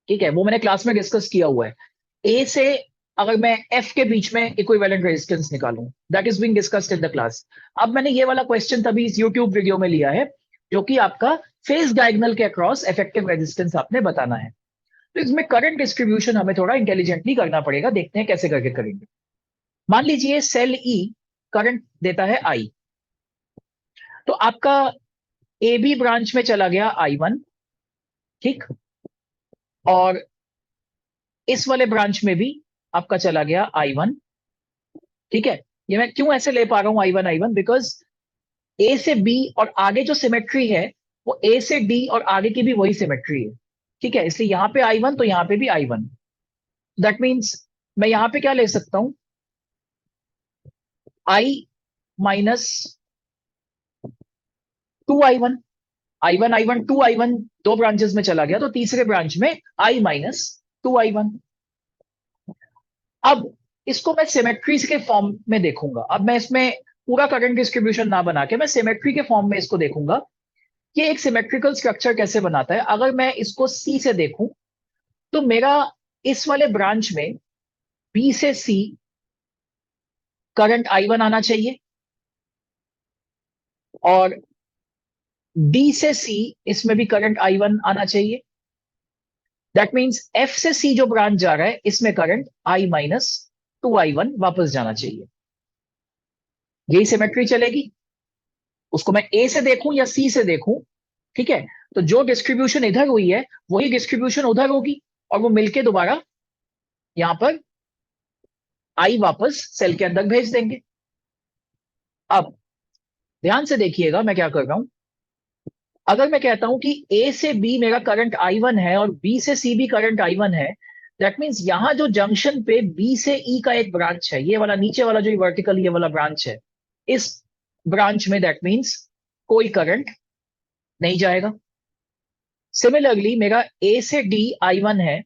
ठीक है, वो मैंने क्लास में डिस्कस किया हुआ है। ए से अगर मैं एफ के बीच में इक्विवेलेंट रेजिस्टेंस निकालूं, that is being discussed in the class. अब मैंने ये वाला क्वेश्चन तभी इस यूट्यूब वीडियो में लिया है, जो कि आपका फेस डायगोनल के अक्रॉस इफेक्टिव रेजिस्टेंस आपने बताना है। तो इसमें करंट डिस्ट्रीब्यूशन हमें थोड़ा इंटेलिजेंटली करना पड़ेगा, देखते हैं कैसे करके करेंगे। मान लीजिए सेल ई करंट देता है आई, तो आपका ए बी ब्रांच में चला गया I1। ठीक, और इस वाले ब्रांच में भी आपका चला गया I1। ठीक है, ये मैं क्यों ऐसे ले पा रहा हूं I1 बिकॉज ए से बी और आगे जो सिमेट्री है वो ए से डी और आगे की भी वही सिमेट्री है। ठीक है, इसलिए यहां पे I1 तो यहां पे भी I1। दैट मीन्स मैं यहां पे क्या ले सकता हूं, I minus 2I1। I1 2I1 दो ब्रांचेस में चला गया, तो तीसरे ब्रांच में I माइनस 2I1। अब इसको मैं सिमेट्री के फॉर्म में देखूंगा। अब मैं इसमें पूरा करंट डिस्ट्रीब्यूशन ना बना के मैं सिमेट्री के फॉर्म में इसको देखूंगा कि एक सिमेट्रिकल स्ट्रक्चर कैसे बनाता है। अगर मैं इसको सी से देखूं तो मेरा इस वाले ब्रांच में बी से सी करंट I1 आना चाहिए, और डी से सी इसमें भी करंट I1 आना चाहिए। दैट मीन्स एफ से सी जो ब्रांच जा रहा है इसमें करंट I माइनस 2I1 वापस जाना चाहिए। यही सिमेट्री चलेगी। उसको मैं ए से देखूं या सी से देखूं, ठीक है, तो जो डिस्ट्रीब्यूशन इधर हुई है वही डिस्ट्रीब्यूशन उधर होगी, और वो मिलके दोबारा यहां पर आई वापस सेल के अंदर भेज देंगे। अब ध्यान से देखिएगा मैं क्या कर रहा हूं। अगर मैं कहता हूं कि ए से बी मेरा करंट I1 है और बी से सी भी करंट I1 है, दैट मीन्स यहां जो जंक्शन पे बी से ई का एक ब्रांच है, ये वाला नीचे वाला जो वर्टिकल ये वाला ब्रांच है, इस ब्रांच में दैट मीन्स कोई करंट नहीं जाएगा। सिमिलरली मेरा ए से डी I1 है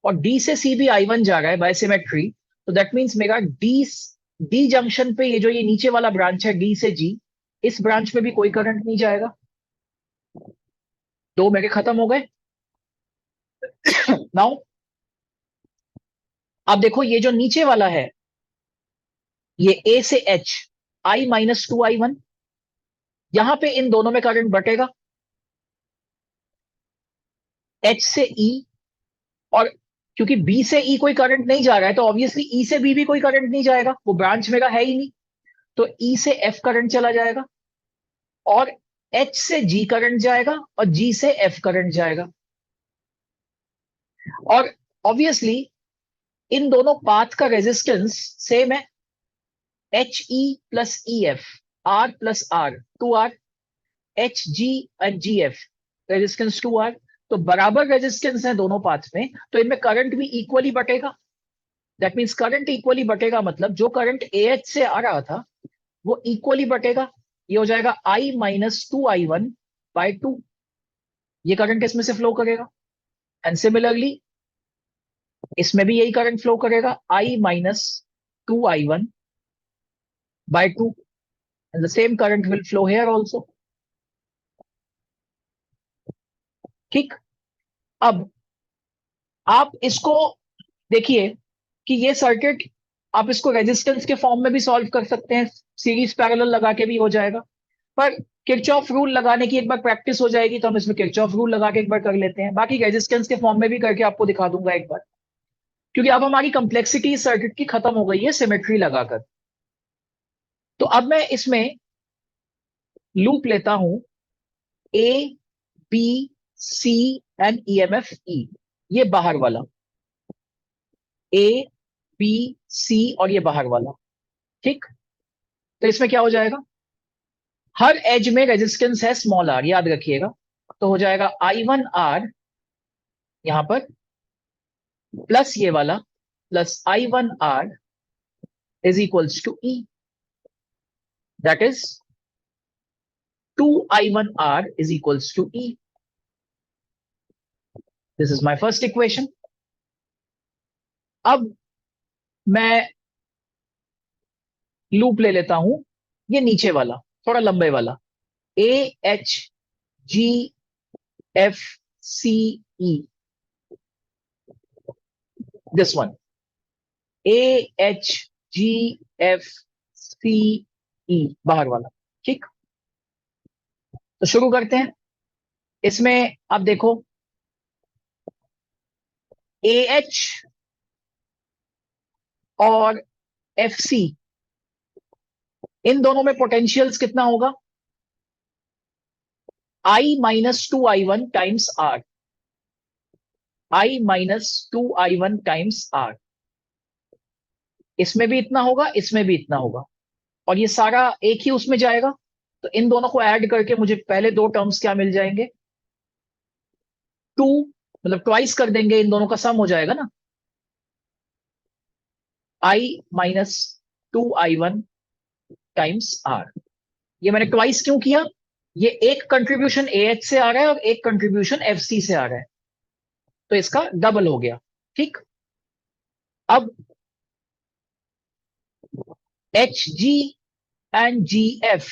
और डी से सी भी I1 जा रहा है बाय सिमेट्री, तो दैट मीन्स मेरा डी जंक्शन पे ये जो ये नीचे वाला ब्रांच है डी से जी, इस ब्रांच में भी कोई करंट नहीं जाएगा। दो मेरे खत्म हो गए। नाउ अब देखो ये जो नीचे वाला है ये ए से एच I-2I1, यहां पे इन दोनों में करंट बटेगा, एच से ई, और क्योंकि बी से ई कोई करंट नहीं जा रहा है तो ऑब्वियसली ई से बी भी कोई करंट नहीं जाएगा, वो ब्रांच मेरा है ही नहीं, तो ई से एफ करंट चला जाएगा और एच से जी करंट जाएगा और जी से एफ करंट जाएगा। और ऑब्वियसली इन दोनों पाथ का रेजिस्टेंस सेम है, H E plus E F, R plus R, 2R, H G and G F resistance 2R, तो बराबर रेजिस्टेंस है दोनों पाथ में, तो इनमें करंट भी इक्वली बटेगा। दैट मीन्स करंट इक्वली बटेगा मतलब जो करंट ए एच से आ रहा था वो इक्वली बटेगा। ये हो जाएगा I-2I1/2, ये करंट इसमें से फ्लो करेगा। एंड सिमिलरली इसमें भी यही करंट फ्लो करेगा, I-2I1/2, and the same current will flow here also। ठीक, अब आप इसको देखिए कि ये सर्किट आप इसको रेजिस्टेंस के फॉर्म में भी सॉल्व कर सकते हैं, सीरीज पैरेलल लगा के भी हो जाएगा, पर किरचॉफ रूल लगाने की एक बार प्रैक्टिस हो जाएगी तो हम इसमें किरचॉफ रूल लगा के एक बार कर लेते हैं, बाकी रेजिस्टेंस के फॉर्म में भी करके आपको दिखा दूंगा एक बार, क्योंकि अब हमारी कंप्लेक्सिटी सर्किट की खत्म हो गई है सिमेट्री लगाकर। तो अब मैं इसमें लूप लेता हूं A B C and EMF E, ये बाहर वाला ए बी सी और ये बाहर वाला। ठीक, तो इसमें क्या हो जाएगा, हर एज में रेजिस्टेंस है स्मॉल आर, याद रखिएगा, तो हो जाएगा I1R यहां पर प्लस ये वाला plus I1R is equals to E, that is 2I1R is equals to E. This is my first equation. अब मैं लूप ले लेता हूं ये नीचे वाला थोड़ा लंबे वाला, AHGFCE, दिस वन, AHGFCE बाहर वाला। ठीक, तो शुरू करते हैं। इसमें आप देखो AH और FC इन दोनों में पोटेंशियल्स कितना होगा, I-2I1 times R, I-2I1 times R, इसमें भी इतना होगा इसमें भी इतना होगा, और ये सारा एक ही उसमें जाएगा, तो इन दोनों को ऐड करके मुझे पहले दो टर्म्स क्या मिल जाएंगे, 2, मतलब ट्वाइस कर देंगे, इन दोनों का सम हो जाएगा ना, I-2I1 टाइम्स R। ये मैंने ट्वाइस क्यों किया, ये एक कंट्रीब्यूशन AH से आ रहा है और एक कंट्रीब्यूशन FC से आ रहा है, तो इसका डबल हो गया। ठीक, अब HG एंड GF,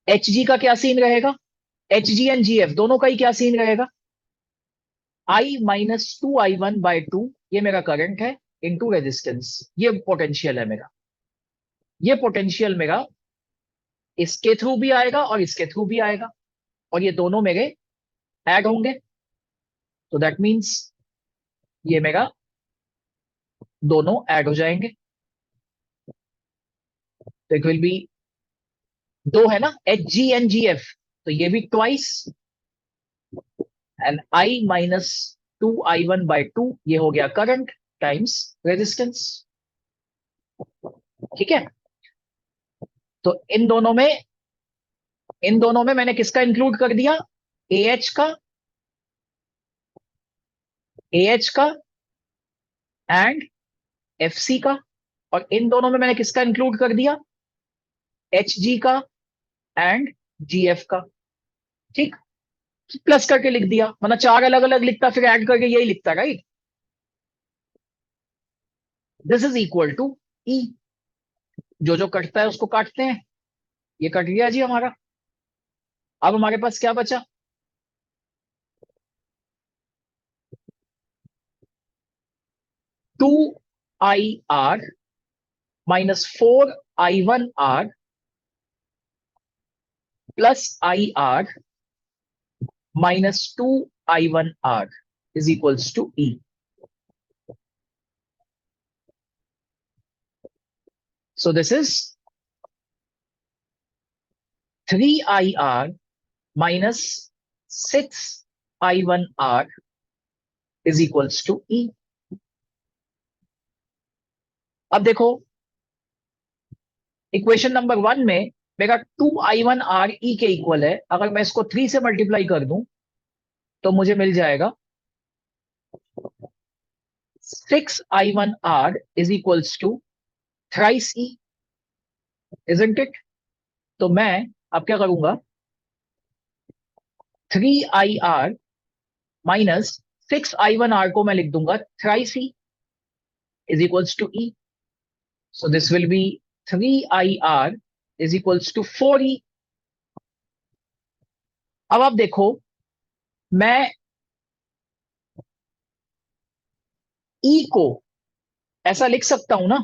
HG का क्या सीन रहेगा, HG एंड GF दोनों का ही क्या सीन रहेगा, I-2I1/2, ये मेरा करंट है इनटू रेजिस्टेंस, ये पोटेंशियल है मेरा, ये पोटेंशियल मेरा इसके थ्रू भी आएगा और इसके थ्रू भी आएगा, और ये दोनों मेरे ऐड होंगे, तो दैट मींस ये मेरा दोनों ऐड हो जाएंगे, तो इट विल बी, दो है ना HG एंड GF, तो ये भी ट्वाइस, एंड I-2I1/2 ये हो गया करंट टाइम्स रेजिस्टेंस। ठीक है, तो इन दोनों में मैंने किसका इंक्लूड कर दिया, AH का, AH का एंड FC का, और इन दोनों में मैंने किसका इंक्लूड कर दिया, एच जी का एंड जी एफ का, ठीक, प्लस करके लिख दिया, मतलब चार अलग अलग लिखता फिर ऐड करके यही लिखता, right. This is equal to E, जो जो कटता है उसको काटते हैं, ये कट गया जी हमारा। अब हमारे पास क्या बचा, 2IR -4I1R plus IR -2I1R is equals to E. So this is 3IR minus 6I1R is equals to E. अब देखो इक्वेशन नंबर 1 में मेरा 2I1R E के इक्वल है, अगर मैं इसको 3 से मल्टीप्लाई कर दूं तो मुझे मिल जाएगा 6I1R is equals to thrice E, isn't it? तो मैं अब क्या करूंगा, 3IR माइनस 6I1R को मैं लिख दूंगा thrice E is equals to E, so this will be 3IR is equals to 4E। अब आप देखो मैं E को ऐसा लिख सकता हूं ना,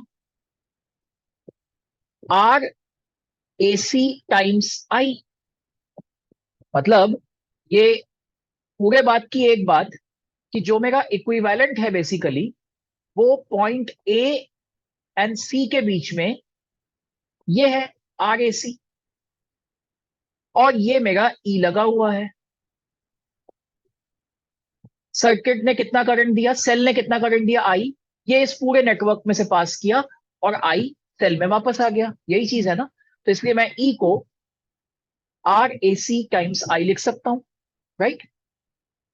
RAC टाइम्स I, मतलब ये पूरे बात की एक बात कि जो मेरा इक्विवेलेंट है बेसिकली वो पॉइंट A एंड C के बीच में ये है RAC, और ये मेरा E लगा हुआ है। सर्किट ने कितना करंट दिया, सेल ने कितना करंट दिया, आई, ये इस पूरे नेटवर्क में से पास किया और आई सेल में वापस आ गया, यही चीज है ना। तो इसलिए मैं ई को RAC टाइम्स आई लिख सकता हूं, राइट।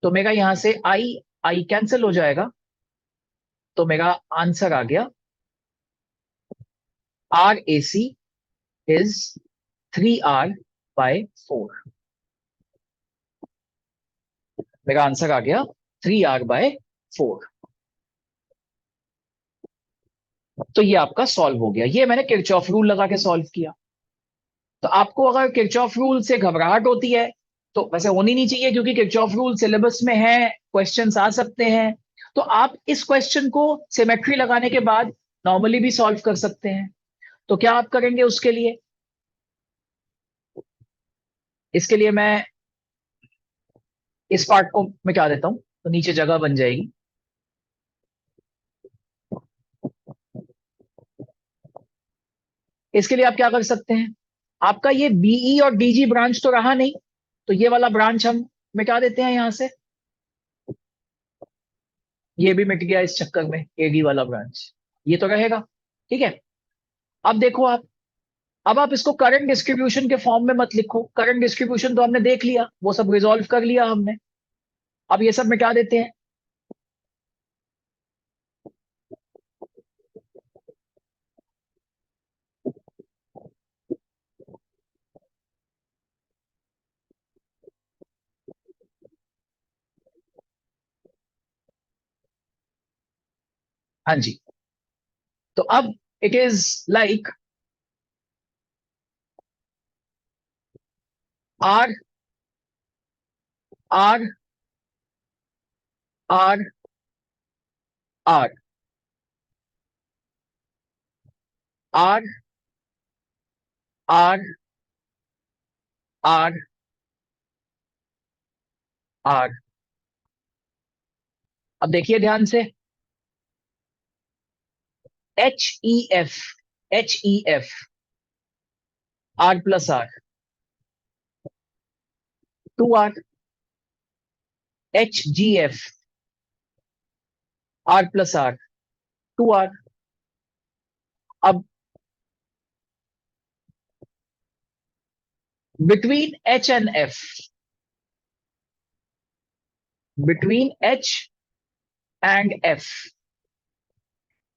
तो मेरा यहां से आई आई कैंसिल हो जाएगा, तो मेरा आंसर आ गया RAC इज 3R/4। मेरा आंसर आ गया 3R/4। तो ये आपका सॉल्व हो गया, ये मैंने किरचॉफ रूल लगा के सॉल्व किया। तो आपको अगर किरचॉफ रूल से घबराहट होती है तो वैसे होनी नहीं चाहिए, क्योंकि किरचॉफ रूल सिलेबस में है, क्वेश्चंस आ सकते हैं। तो आप इस क्वेश्चन को सिमेट्री लगाने के बाद नॉर्मली भी सॉल्व कर सकते हैं। तो क्या आप करेंगे उसके लिए, इसके लिए मैं इस पार्ट को मिटा देता हूं तो नीचे जगह बन जाएगी। इसके लिए आप क्या कर सकते हैं, आपका ये बीई और डीजी ब्रांच तो रहा नहीं, तो ये वाला ब्रांच हम मिटा देते हैं यहां से, ये भी मिट गया इस चक्कर में, एडी वाला ब्रांच ये तो रहेगा, ठीक है। अब देखो आप, अब आप इसको करंट डिस्ट्रीब्यूशन के फॉर्म में मत लिखो, करंट डिस्ट्रीब्यूशन तो हमने देख लिया, वो सब रिजॉल्व कर लिया हमने। अब ये सब मिटा देते हैं। हाँ जी, तो अब it is like R R R R R R R R. अब देखिए ध्यान से, HEF HEF R+R 2R, HGF R+R 2R। अब between H and F, between H and F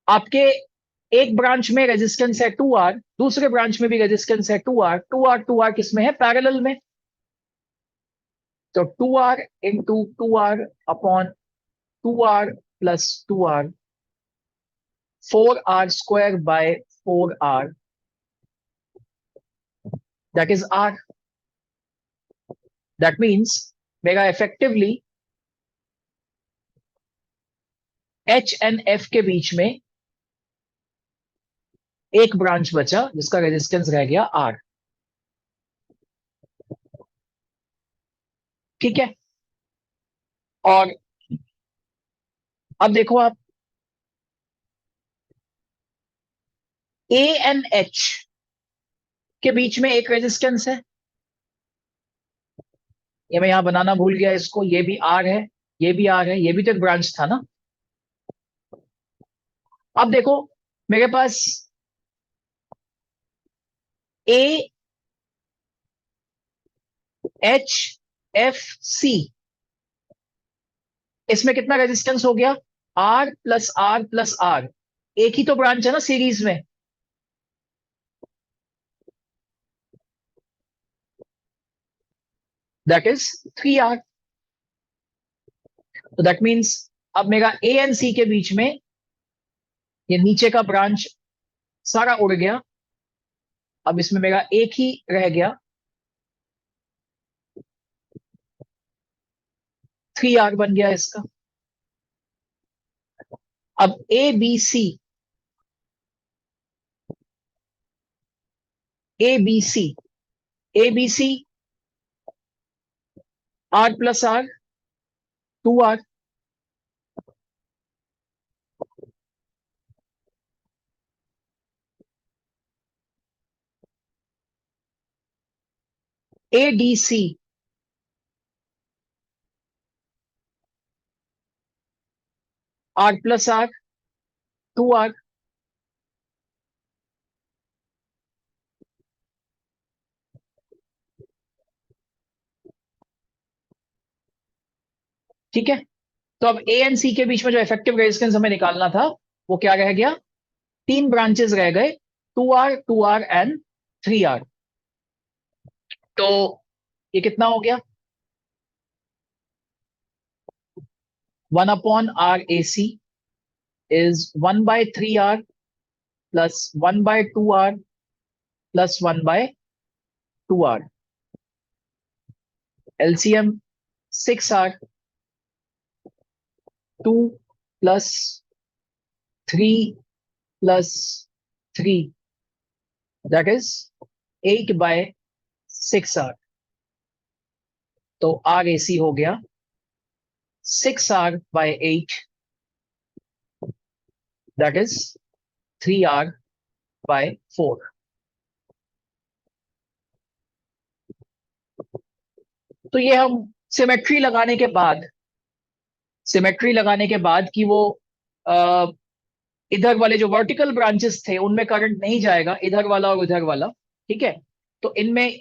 आपके एक ब्रांच में रेजिस्टेंस है 2R, दूसरे ब्रांच में भी रेजिस्टेंस है 2R, 2R किसमें है, पैरेलल में। तो 2R into 2R upon 2R plus 2R, 4R square by 4R, that is R। That means मेरा इफेक्टिवली H एंड F के बीच में एक ब्रांच बचा जिसका रेजिस्टेंस रह गया R। ठीक है, और अब देखो आप, A एंड H के बीच में एक रेजिस्टेंस है, ये मैं यहां बनाना भूल गया इसको, ये भी R है, ये भी R है, ये भी तो एक ब्रांच था ना। अब देखो मेरे पास A H F C, इसमें कितना रेजिस्टेंस हो गया, R plus R plus R, एक ही तो ब्रांच है ना सीरीज में। That is 3R। तो दैट मीन्स अब मेरा A एंड C के बीच में ये नीचे का ब्रांच सारा उड़ गया, अब इसमें मेरा एक ही रह गया, 3R बन गया इसका। अब A B C, A B C, A B C, R plus R, 2R। A D C, R plus R, 2R। ठीक है, तो अब ए एंड सी के बीच में जो इफेक्टिव रेजिस्टेंस हमें निकालना था वो क्या रह गया, तीन ब्रांचेस रह गए, 2R एंड 3R। तो ये कितना हो गया, 1/RAC is 1/3R plus 1/2R plus 1/2R, LCM 6R, 2 plus 3 plus 3, that is 8/6R। तो RAC हो गया 6R/8, दैट इज 3R/4। तो ये हम सिमेट्री लगाने के बाद, सिमेट्री लगाने के बाद कि वो आ, इधर वाले जो वर्टिकल ब्रांचेस थे उनमें करंट नहीं जाएगा, इधर वाला और उधर वाला, ठीक है, तो इनमें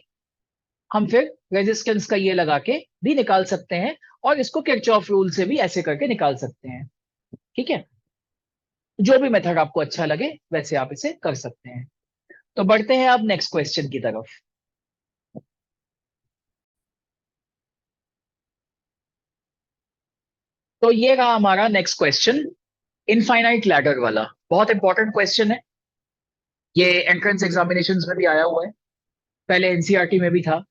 हम फिर रेजिस्टेंस का ये लगा के भी निकाल सकते हैं, और इसको किरचॉफ रूल से भी ऐसे करके निकाल सकते हैं। ठीक है, जो भी मेथड आपको अच्छा लगे वैसे आप इसे कर सकते हैं। तो बढ़ते हैं अब नेक्स्ट क्वेश्चन की तरफ। तो ये रहा हमारा नेक्स्ट क्वेश्चन, इनफाइनाइट लैडर वाला, बहुत इंपॉर्टेंट क्वेश्चन है, ये एंट्रेंस एग्जामिनेशंस में भी आया हुआ है, पहले एनसीईआरटी में भी था।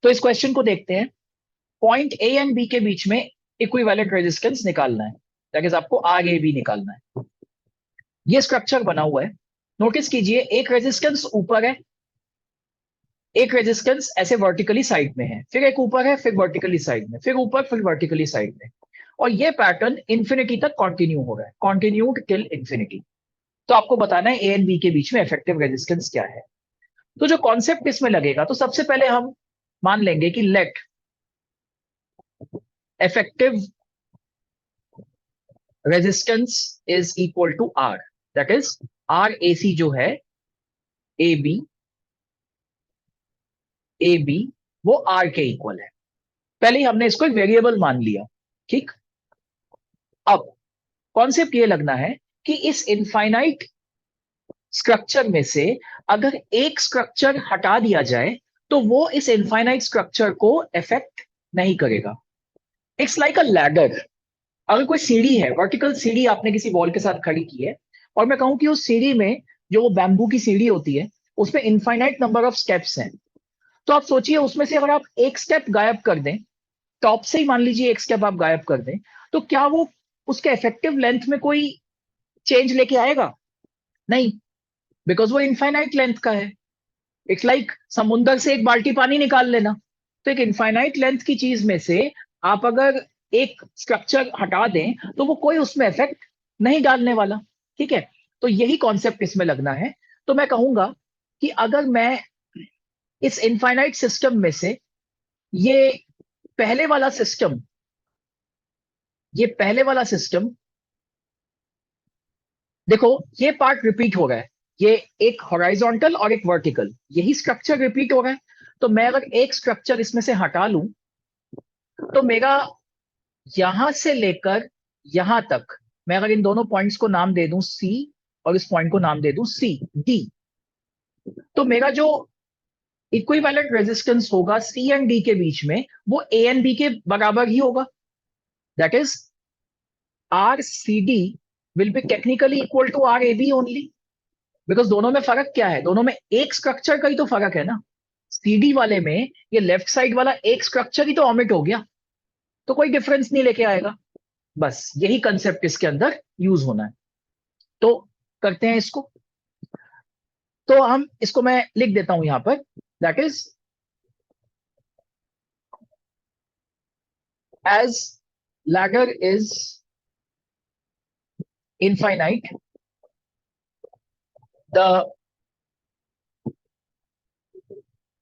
तो इस क्वेश्चन को देखते हैं, पॉइंट ए एंड बी के बीच में इक्विवेलेंट रेजिस्टेंस निकालना है, दैट इज आपको आर ए बी निकालना है। ये स्ट्रक्चर बना हुआ है, नोटिस कीजिए, एक रेजिस्टेंस ऊपर है, एक रेजिस्टेंस ऐसे वर्टिकली साइड में है, फिर एक ऊपर है, फिर वर्टिकली साइड में, फिर ऊपर, फिर वर्टिकली साइड में, और ये पैटर्न इंफिनिटी तक कंटिन्यू हो रहा है, कंटिन्यूड टिल इंफिनिटी। तो आपको बताना है ए एंड बी के बीच में इफेक्टिव रेजिस्टेंस क्या है। तो जो कॉन्सेप्ट इसमें लगेगा, तो सबसे पहले हम मान लेंगे कि let effective resistance is equal to R, that is R A C जो है, ए बी, ए बी वो आर के इक्वल है। पहले ही हमने इसको एक वेरिएबल मान लिया, ठीक। अब कॉन्सेप्ट ये लगना है कि इस इनफाइनाइट स्ट्रक्चर में से अगर एक स्ट्रक्चर हटा दिया जाए तो वो इस इनफाइनाइट स्ट्रक्चर को इफेक्ट नहीं करेगा. It's like a ladder. अगर कोई सीढ़ी है, वर्टिकल सीढ़ी आपने किसी वॉल के साथ खड़ी की है, और मैं कहूं कि उस सीढ़ी में जो वो बैम्बू की सीढ़ी होती है उसमें इनफाइनाइट नंबर ऑफ स्टेप्स हैं, तो आप सोचिए उसमें से अगर आप एक स्टेप गायब कर दें, टॉप से ही मान लीजिए एक स्टेप आप गायब कर दें, तो क्या वो उसके इफेक्टिव लेंथ में कोई चेंज लेके आएगा? नहीं, बिकॉज वो इनफाइनाइट लेंथ का है. इट्स लाइक समुंदर से एक बाल्टी पानी निकाल लेना. तो एक इनफाइनाइट लेंथ की चीज में से आप अगर एक स्ट्रक्चर हटा दें तो वो कोई उसमें इफेक्ट नहीं डालने वाला. ठीक है, तो यही कॉन्सेप्ट इसमें लगना है. तो मैं कहूंगा कि अगर मैं इस इनफाइनाइट सिस्टम में से ये पहले वाला सिस्टम ये पहले वाला सिस्टम देखो, ये पार्ट रिपीट हो रहा है. ये एक हॉराइजॉन्टल और एक वर्टिकल, यही स्ट्रक्चर रिपीट हो रहा है. तो मैं अगर एक स्ट्रक्चर इसमें से हटा लूं तो मेरा यहां से लेकर यहां तक, मैं अगर इन दोनों पॉइंट्स को नाम दे दूं सी और इस पॉइंट को नाम दे दूं सी डी, तो मेरा जो इक्विवेलेंट रेजिस्टेंस होगा सी एंड डी के बीच में वो ए एंड बी के बराबर ही होगा. That is R C D will be technically equal to R A B only. Because दोनों में फर्क क्या है? दोनों में एक स्ट्रक्चर का ही तो फर्क है ना. सीडी वाले में ये लेफ्ट साइड वाला एक स्ट्रक्चर ही तो ऑमिट हो गया, तो कोई डिफरेंस नहीं लेके आएगा. बस यही कंसेप्ट इसके अंदर यूज होना है. तो करते हैं इसको. तो हम इसको मैं लिख देता हूं यहां पर. That is as ladder is infinite, the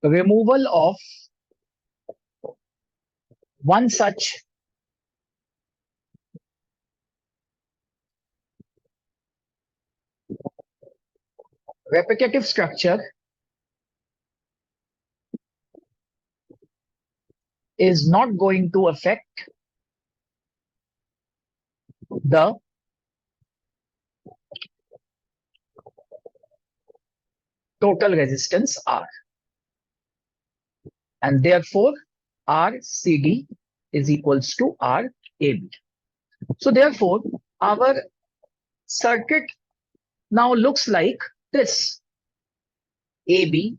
removal of one such repetitive structure is not going to affect the total resistance R, and therefore RCD is equals to RAB. So therefore our circuit now looks like this. AB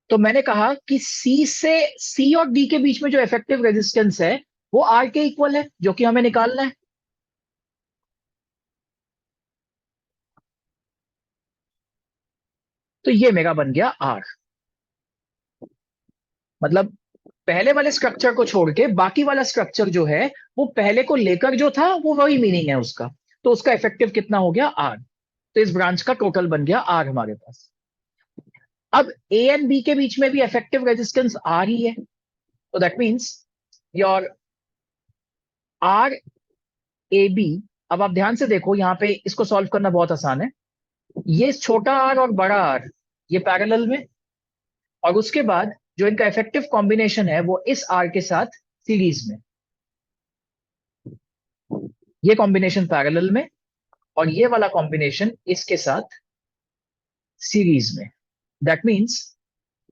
तो मैंने कहा कि सी और D के बीच में जो effective resistance है वो आर के इक्वल है, जो कि हमें निकालना है. तो ये मेरा बन गया आर. मतलब पहले वाले स्ट्रक्चर को छोड़ के बाकी वाला स्ट्रक्चर जो है वो पहले को लेकर जो था वो वही मीनिंग है उसका. तो उसका इफेक्टिव कितना हो गया? आर. तो इस ब्रांच का टोटल बन गया आर हमारे पास. अब ए एंड बी के बीच में भी इफेक्टिव रेजिस्टेंस आर ही है. तो that means your R A B. अब आप ध्यान से देखो, यहां पे इसको सॉल्व करना बहुत आसान है. ये छोटा आर और बड़ा आर ये पैरेलल में, और उसके बाद जो इनका इफेक्टिव कॉम्बिनेशन है वो इस आर के साथ सीरीज में. ये कॉम्बिनेशन पैरेलल में और ये वाला कॉम्बिनेशन इसके साथ सीरीज में. दैट मीन्स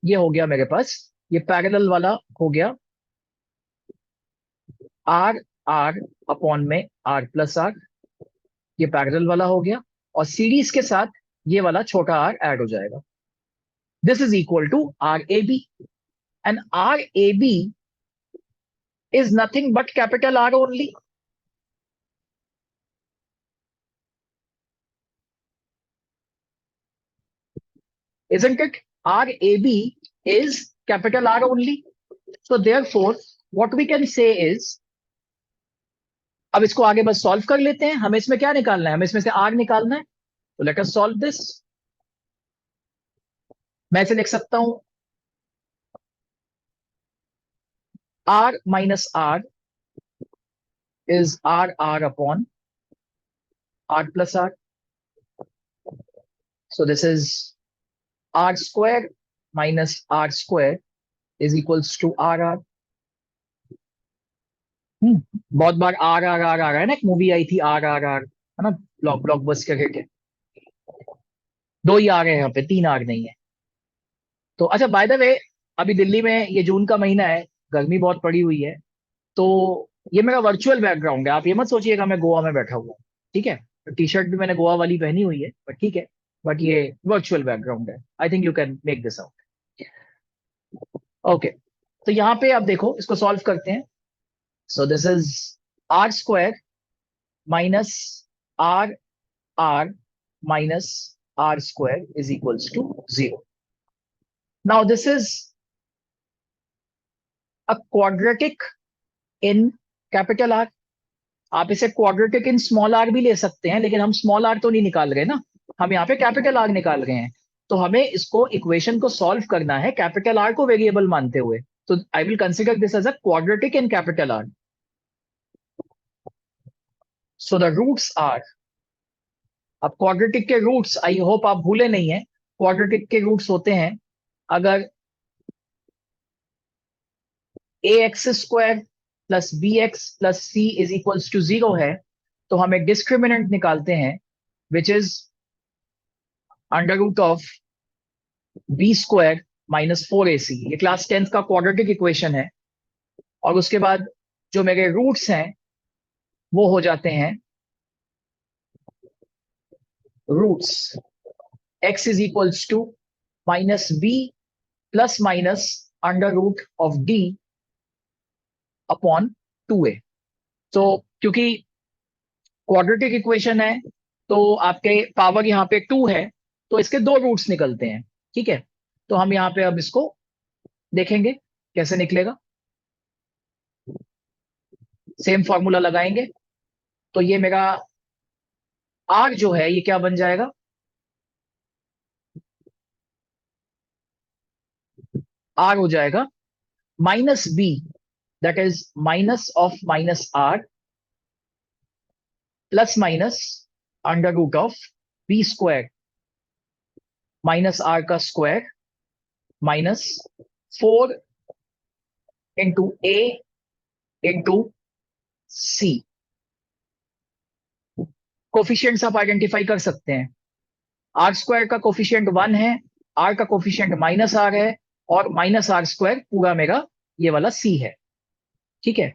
ये हो गया मेरे पास, ये पैरेलल वाला हो गया आर आर अपॉन में आर प्लस आर. ये पैरेलल वाला हो गया और सीरीज के साथ ये वाला छोटा आर ऐड हो जाएगा. This is equal to R A B. And R A B is nothing but capital R only. Isn't it? RAB is capital R only. So therefore, what we can say is, अब इसको आगे बस solve कर लेते हैं. हमें इसमें क्या निकालना है? हमें इसमें से R निकालना है. तो लेट अस सॉल्व दिस. मैं इसे लिख सकता हूं R minus R is R upon R plus R. So this is R square minus R square is equals to R R. बहुत बार आर आर आर आ रहा है ना, एक मूवी आई थी आर आर आर, है ना, ब्लॉकबस्टर हिट है। दो ही आ रहे हैं यहाँ पे, तीन आर नहीं है। तो अच्छा, बाय द वे, अभी दिल्ली में ये जून का महीना है, गर्मी बहुत पड़ी हुई है, तो ये मेरा वर्चुअल बैकग्राउंड है, आप ये मत सोचिएगा मैं गोवा में बैठा हुआ हूँ। ठीक है, टी शर्ट भी मैंने गोवा वाली पहनी हुई है, बट ठीक है। बट ये वर्चुअल बैकग्राउंड है, I think you can make this out. Okay, तो यहाँ पे आप देखो, इसको सॉल्व करते हैं। So this is R square minus R R minus R square is equals to 0। Now this is a quadratic in capital R. आप इसे क्वाड्रेटिक इन स्मॉल आर भी ले सकते हैं, लेकिन हम स्मॉल आर तो नहीं निकाल रहे ना, हम यहाँ पे कैपिटल आर निकाल रहे हैं। तो हमें इसको इक्वेशन को सॉल्व करना है कैपिटल आर को वेरिएबल मानते हुए। तो I will consider this as a quadratic in capital R. So the roots are, अब क्वाड्रेटिक के रूट्स आई होप आप भूले नहीं है। क्वाड्रेटिक के रूट्स होते हैं, अगर A X square plus B X plus C is equals to 0 है, तो हम एक डिस्क्रिमिनेंट निकालते हैं which is under root of B square minus 4ac। ये क्लास 10th का क्वाड्रेटिक इक्वेशन है। और उसके बाद जो मेरे रूट्स हैं वो हो जाते हैं roots x is equals to minus B plus minus under root of D upon 2a। तो क्योंकि क्वाड्रेटिक इक्वेशन है, तो आपके पावर यहाँ पे 2 है, तो इसके दो रूट्स निकलते हैं। ठीक है, तो हम यहाँ पे अब इसको देखेंगे कैसे निकलेगा। सेम फॉर्मूला लगाएंगे, तो ये मेरा आर जो है ये क्या बन जाएगा, आर हो जाएगा minus B, that is minus of minus R plus minus under root of B square minus R का square minus 4 into A into C. Coefficients आप आइडेंटिफाई कर सकते हैं। आर स्क्वायर का कोफिशियंट 1 है, आर का कोफिशियंट माइनस आर है, और माइनस आर स्क्वायर पूरा मेरा ये वाला सी है। ठीक है,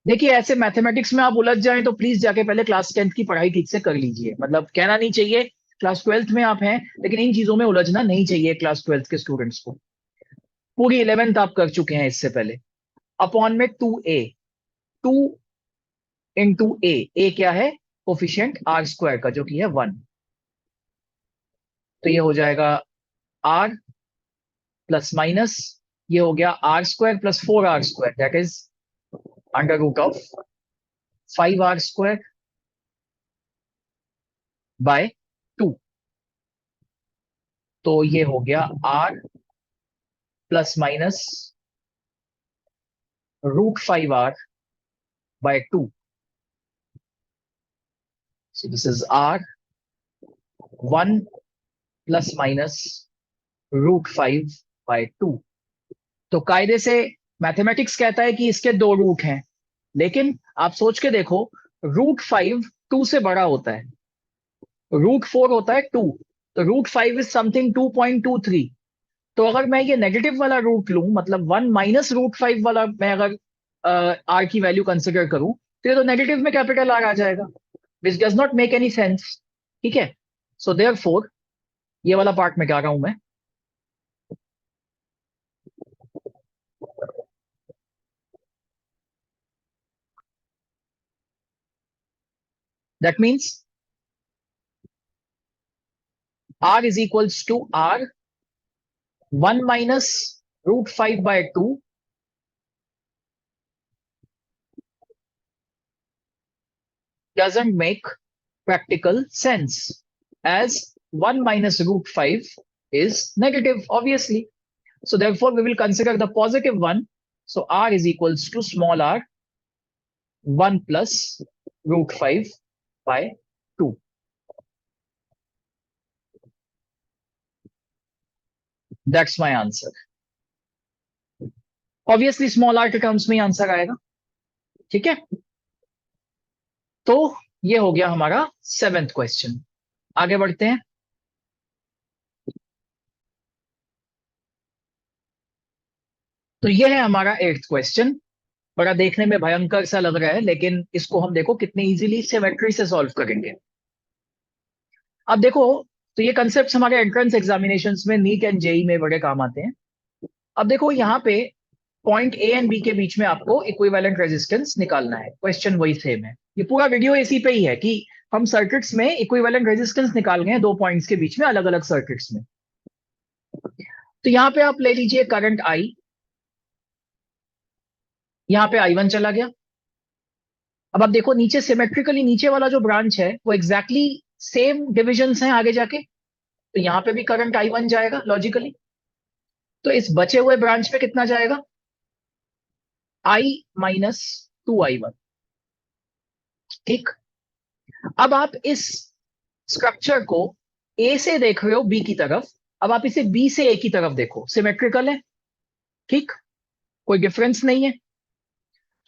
देखिए ऐसे मैथमेटिक्स में आप उलझ जाएं तो प्लीज जाके पहले क्लास 10th की पढ़ाई ठीक से कर लीजिए। मतलब कहना नहीं चाहिए क्लास 12th में आप हैं, लेकिन इन चीजों में उलझना नहीं चाहिए क्लास 12th के स्टूडेंट्स को। पूरी 11th आप कर चुके हैं इससे पहले। अपॉन में 2a, 2 इंटू ए क्या है, कोफिशियंट आर स्क्वायर का जो कि है 1। तो ये हो जाएगा आर प्लस माइनस, ये हो गया R square plus 4r square, that is under root of 5r square by 2। तो ये हो गया R plus minus √5r by 2। So this is R 1 plus minus √5/2। तो कायदे से मैथमेटिक्स कहता है कि इसके दो रूट हैं, लेकिन आप सोच के देखो, √5 2 से बड़ा होता है, √4 होता है 2, तो √5 इज समथिंग 2.23। तो अगर मैं ये नेगेटिव वाला रूट लूं, मतलब 1 माइनस √5 वाला मैं अगर आर की वैल्यू कंसिडर करूं, तो ये तो नेगेटिव में कैपिटल आर आ जाएगा, which does not make any sense. ठीक है, सो देयरफॉर ये वाला पार्ट में क्या रहा हूं मैं, that means r is equals to r 1 minus √5/2 doesn't make practical sense, as 1 minus √5 is negative, obviously. So therefore, we will consider the positive one. So r is equals to small r 1 plus √5/2. That's my answer. Obviously small R के terms में ही answer आएगा। ठीक है, तो ये हो गया हमारा 7th क्वेश्चन। आगे बढ़ते हैं। तो ये है हमारा 8th क्वेश्चन। बड़ा देखने में भयंकर सा लग रहा है, लेकिन इसको हम देखो कितने इजीली सिमेट्री से सॉल्व करेंगे। अब देखो, तो ये कंसेप्ट हमारे एंट्रेंस एग्जामिनेशंस में, नीट एंड जेई में बड़े काम आते हैं। अब देखो यहाँ पे पॉइंट ए एंड बी के बीच में आपको इक्विवेलेंट रेजिस्टेंस निकालना है। क्वेश्चन वही सेम है, ये पूरा वीडियो इसी पे ही है कि हम सर्किट्स में इक्विवेलेंट रेजिस्टेंस निकाल गए हैं दो पॉइंट्स के बीच में, अलग अलग सर्किट्स में। तो यहाँ पे आप ले लीजिए करंट आई, यहाँ पे आई वन चला गया। अब आप देखो नीचे सिमेट्रिकली नीचे वाला जो ब्रांच है वो एग्जैक्टली सेम डिविजन्स हैं आगे जाके, तो यहाँ पे भी करंट आई वन जाएगा लॉजिकली। तो इस बचे हुए ब्रांच पे कितना जाएगा? आई माइनस टू आई वन। ठीक, अब आप इस स्ट्रक्चर को ए से देख रहे हो बी की तरफ, अब आप इसे बी से ए की तरफ देखो, सिमेट्रिकल है। ठीक, कोई डिफरेंस नहीं है।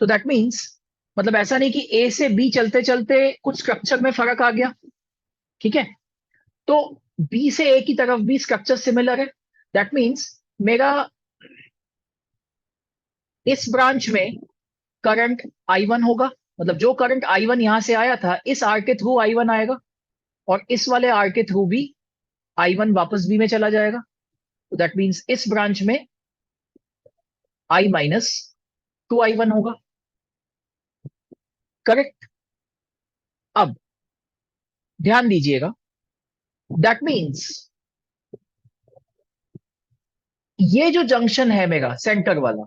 तो दैट मीन्स, मतलब ऐसा नहीं कि ए से बी चलते चलते कुछ स्ट्रक्चर में फर्क आ गया। ठीक है, तो बी से ए की तरफ भी स्ट्रक्चर सिमिलर है। दैट मीन्स मेरा इस ब्रांच में करंट आई वन होगा, मतलब जो करंट आई वन यहां से आया था इस आर के थ्रू आई वन आएगा, और इस वाले आर के थ्रू भी आई वन वापस बी में चला जाएगा। तो दैट मीन्स इस ब्रांच में आई माइनस टू आई वन होगा। करेक्ट। अब ध्यान दीजिएगा, दैट मीन्स ये जो जंक्शन है मेरा सेंटर वाला,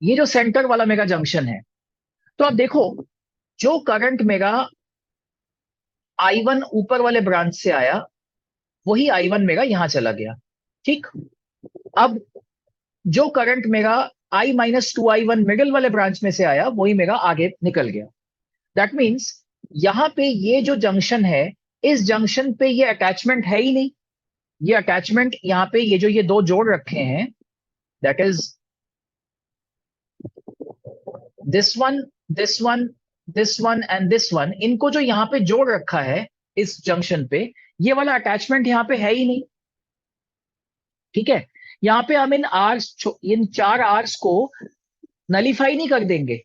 ये जो सेंटर वाला मेरा जंक्शन है, तो आप देखो जो करंट मेरा आई वन ऊपर वाले ब्रांच से आया वही आई वन मेरा यहां चला गया। ठीक, अब जो करंट मेरा I minus two I one middle वाले ब्रांच में से आया वही मेरा आगे निकल गया। दैट मीन्स यहां पे ये जो जंक्शन है, इस जंक्शन पे ये अटैचमेंट है ही नहीं। ये अटैचमेंट यहाँ पे ये जो ये दो जोड़ रखे हैं, that is this one, this one, this one and this one, इनको जो यहाँ पे जोड़ रखा है इस जंक्शन पे, ये वाला अटैचमेंट यहाँ पे है ही नहीं। ठीक है, यहाँ पे हम इन चार आर्स को नलीफाई नहीं कर देंगे,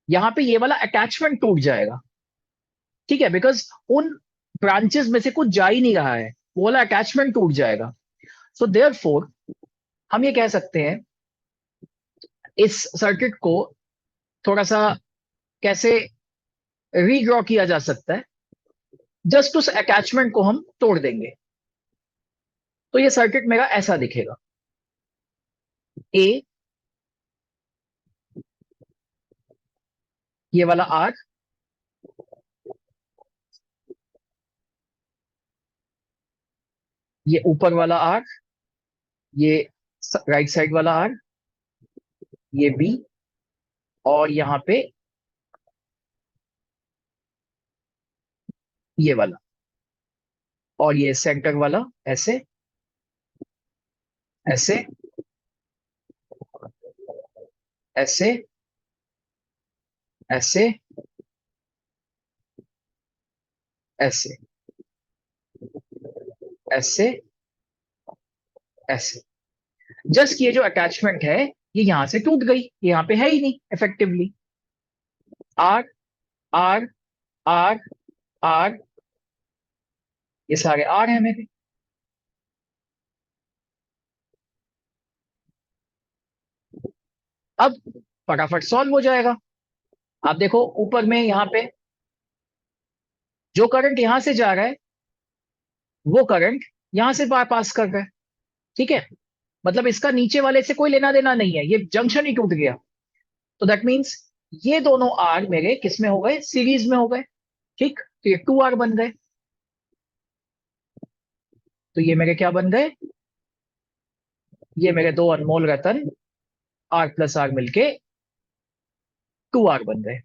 यहाँ पे ये वाला अटैचमेंट टूट जाएगा। ठीक है, बिकॉज उन ब्रांचेस में से कुछ जा ही नहीं रहा है, वो वाला अटैचमेंट टूट जाएगा। सो देयरफॉर हम ये कह सकते हैं इस सर्किट को थोड़ा सा कैसे रीड्रॉ किया जा सकता है, जस्ट उस अटैचमेंट को हम तोड़ देंगे। तो ये सर्किट मेरा ऐसा दिखेगा। ए, ये वाला आर, ये ऊपर वाला आर, ये राइट साइड वाला आर, ये बी, और यहां पे ये वाला, और ये सेंटर वाला ऐसे, ऐसे, ऐसे, ऐसे, ऐसे, ऐसे, ऐसे। जस्ट ये जो अटैचमेंट है ये यहां से टूट गई, ये यहां पे है ही नहीं effectively. R, R, R, R, ये सारे आर हैं मेरे। अब फटाफट सॉल्व हो जाएगा। आप देखो ऊपर में यहां पे जो करंट यहां से जा रहा है वो करंट यहां से पास कर रहा है। ठीक है, मतलब इसका नीचे वाले से कोई लेना देना नहीं है, ये जंक्शन ही टूट गया। तो दैट मीन्स ये दोनों आर मेरे किस में हो गए? सीरीज में हो गए। ठीक, तो ये टू आर बन गए। तो ये मेरे क्या बन गए? ये मेरे दो अनमोल रतन आर प्लस आर मिलके टू आर बन गए।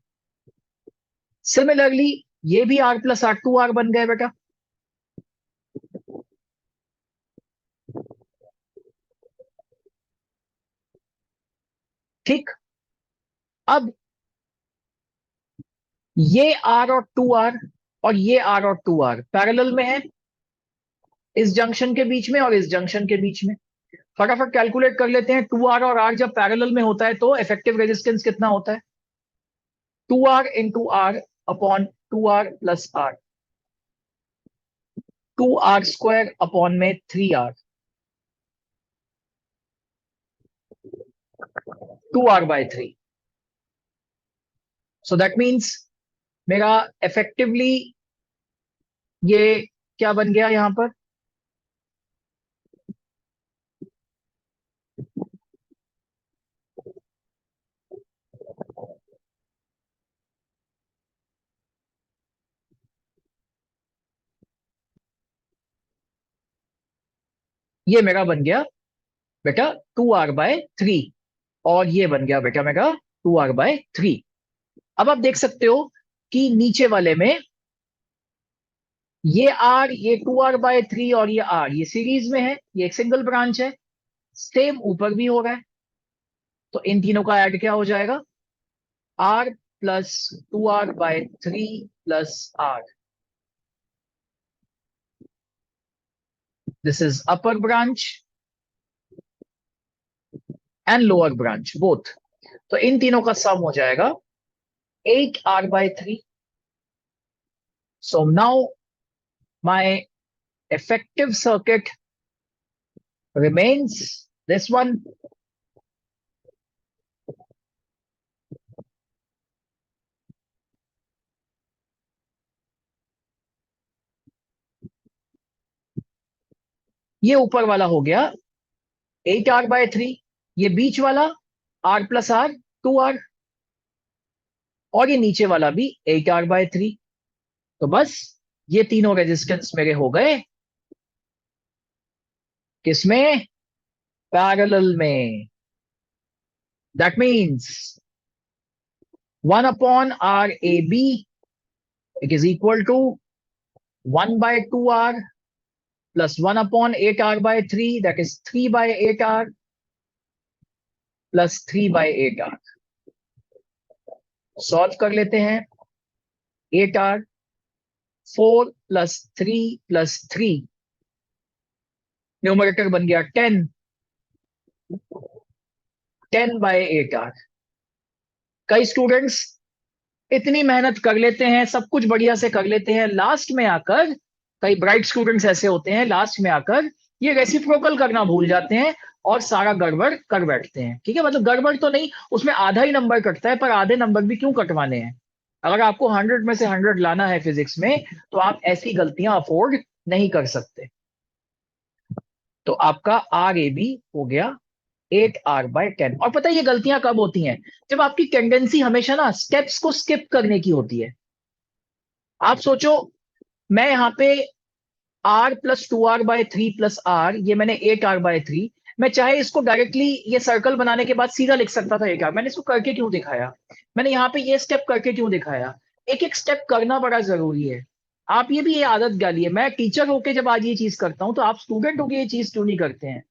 सिमिलरली ये भी R plus R two R बन गए बेटा। ठीक, अब ये R और 2R और ये R और 2R पैरेलल में है, इस जंक्शन के बीच में और इस जंक्शन के बीच में। फटाफट कैलकुलेट कर लेते हैं, 2R और R जब पैरेलल में होता है तो इफेक्टिव रेजिस्टेंस कितना होता है? 2R into R upon 2R plus R, 2R square upon में 3R, 2R by 3। So that means मेरा इफेक्टिवली ये क्या बन गया यहां पर? ये मेरा बन गया बेटा 2R बाय 3, और ये बन गया बेटा मेरा 2R बाय 3। अब आप देख सकते हो कि नीचे वाले में ये R, ये 2R बाय 3 और ये R, ये सीरीज में है, ये एक सिंगल ब्रांच है। सेम ऊपर भी हो रहा है, तो इन तीनों का ऐड क्या हो जाएगा? R plus 2R by 3 plus R, this is upper branch and lower branch both. तो इन तीनों का सम हो जाएगा 8R by 3। So now my effective circuit remains this one, ये ऊपर वाला हो गया 8R बाय 3, ये बीच वाला R प्लस R 2R, और ये नीचे वाला भी 8R बाय 3। तो बस ये तीनों रेजिस्टेंस मेरे हो गए किसमें? पैरेलल में। That means 1 upon R A B it is equal to 1 by 2R plus 1 upon 8R by 3, that is 3 by 8R plus 3 by 8R। Solve कर लेते हैं। 8R, 4 प्लस 3 प्लस 3, न्यूमरेटर बन गया 10, 10 बाय 8R। कई students इतनी मेहनत कर लेते हैं, सब कुछ बढ़िया से कर लेते हैं, लास्ट में आकर कई ब्राइट स्टूडेंट्स ऐसे होते हैं, लास्ट में आकर ये रेसिप्रोकल करना भूल जाते हैं और सारा गड़बड़ कर बैठते हैं। ठीक है, मतलब गड़बड़ तो नहीं, उसमें आधा ही नंबर कटता है, पर आधे नंबर भी क्यों कटवाने हैं? अगर आपको 100 में से 100 लाना है फिजिक्स में, तो आप ऐसी गलतियां अफोर्ड नहीं कर सकते। तो आपका आर ए बी हो गया 8R/10। और पता है ये गलतियां कब होती हैं? जब आपकी टेंडेंसी हमेशा ना स्टेप्स को स्किप करने की होती है। आप सोचो, मैं यहाँ पे R plus 2R/3 plus R, ये मैंने 8R/3, मैं चाहे इसको डायरेक्टली ये सर्कल बनाने के बाद सीधा लिख सकता था 8R। मैंने इसको करके क्यों दिखाया? मैंने यहाँ पे ये स्टेप करके क्यों दिखाया? एक एक स्टेप करना बड़ा जरूरी है। आप ये भी ये आदत डालिए, मैं टीचर होके जब आज ये चीज करता हूं, तो आप स्टूडेंट होके ये चीज क्यों नहीं करते हैं?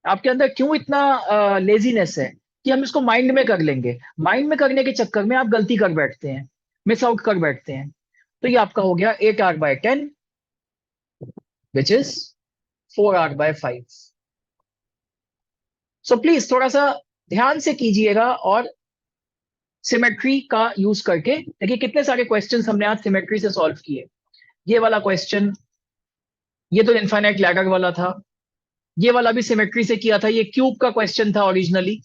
आपके अंदर क्यों इतना लेजीनेस है कि हम इसको माइंड में कर लेंगे? माइंड में करने के चक्कर में आप गलती कर बैठते हैं, मिस आउट कर बैठते हैं। तो ये आपका हो गया 8R/10 which is 4R/5। So please थोड़ा सा ध्यान से कीजिएगा और सिमेट्री का यूज करके देखिए कितने सारे क्वेश्चंस हमने आज सिमेट्री से सॉल्व किए। ये वाला क्वेश्चन, ये तो इनफाइनाइट लैडर वाला था, ये वाला भी सिमेट्री से किया था, ये क्यूब का क्वेश्चन था ओरिजिनली,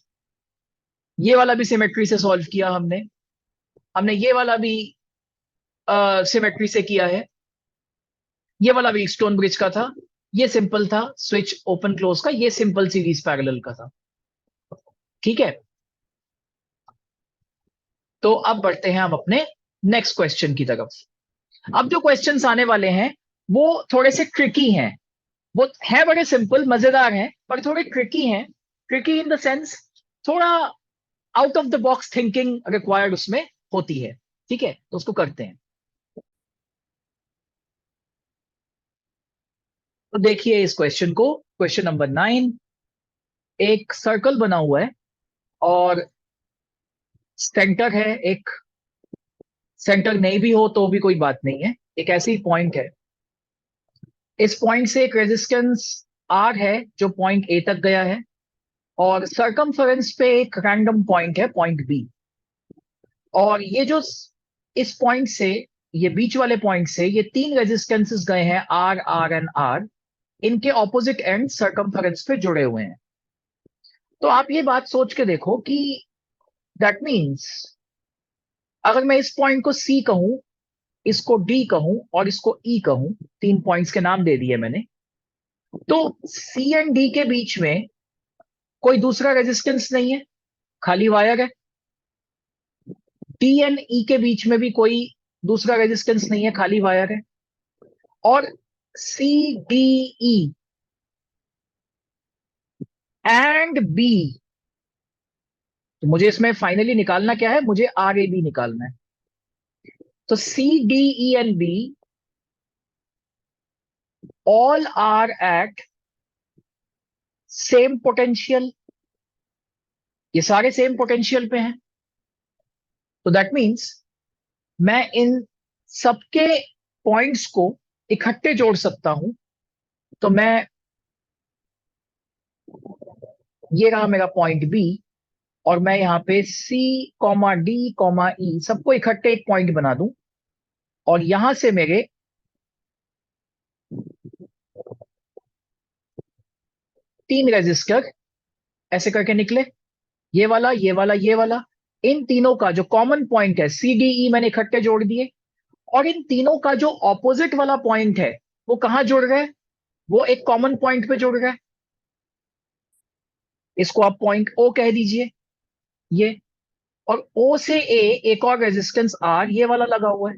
ये वाला भी सिमेट्री से सॉल्व किया हमने। हमने ये वाला भी सिमेट्री से किया है, ये वाला भी स्टोन ब्रिज का था, ये सिंपल था स्विच ओपन क्लोज का, ये सिंपल सीरीज पैरेलल का था। ठीक है, तो अब बढ़ते हैं हम अपने नेक्स्ट क्वेश्चन की तरफ। अब जो क्वेश्चंस आने वाले हैं वो थोड़े से ट्रिकी हैं, वो है बड़े सिंपल मजेदार हैं, पर थोड़े ट्रिकी हैं। ट्रिकी इन द सेंस थोड़ा out of the box thinking required उसमें होती है। ठीक है, तो उसको करते हैं। तो देखिए इस क्वेश्चन को, क्वेश्चन नंबर 9। एक सर्कल बना हुआ है और सेंटर है एक, सेंटर नहीं भी हो तो भी कोई बात नहीं है, एक ऐसी पॉइंट है, इस पॉइंट से एक रेजिस्टेंस आर है जो पॉइंट ए तक गया है, और सरकमफेरेंस पे एक रैंडम पॉइंट है पॉइंट बी, और ये जो इस पॉइंट से, ये बीच वाले पॉइंट से ये तीन रेजिस्टेंसेस गए हैं आर आर एंड आर, इनके ऑपोजिट एंड सरकमफेरेंस पे जुड़े हुए हैं। तो आप ये बात सोच के देखो कि दैट मीन्स अगर मैं इस पॉइंट को सी कहूं, इसको डी कहूं और इसको ई कहूं, तीन पॉइंट्स के नाम दे दिए मैंने, तो सी एंड डी के बीच में कोई दूसरा रेजिस्टेंस नहीं है, खाली वायर है। डी एंड ई के बीच में भी कोई दूसरा रेजिस्टेंस नहीं है, खाली वायर है। और C D E and B, तो मुझे इसमें फाइनली निकालना क्या है, मुझे आर ए बी निकालना है। तो C D E and B all are at same potential, ये सारे सेम पोटेंशियल पे हैं। तो दैट मीन्स मैं इन सबके पॉइंट्स को इकट्ठे जोड़ सकता हूं। तो मैं, ये रहा मेरा पॉइंट बी, और मैं यहां पे सी कॉमा डी कॉमा ई सबको इकट्ठे एक पॉइंट बना दूं, और यहां से मेरे तीन रेजिस्टर ऐसे करके निकले, ये वाला ये वाला ये वाला। इन तीनों का जो कॉमन पॉइंट है सी डी ई मैंने इकट्ठे जोड़ दिए, और इन तीनों का जो ऑपोजिट वाला पॉइंट है वो कहां जुड़ गए, वो एक कॉमन पॉइंट पे जुड़ गए। इसको आप पॉइंट ओ कह दीजिए, ये, और ओ से ए एक और रेजिस्टेंस आर ये वाला लगा हुआ है।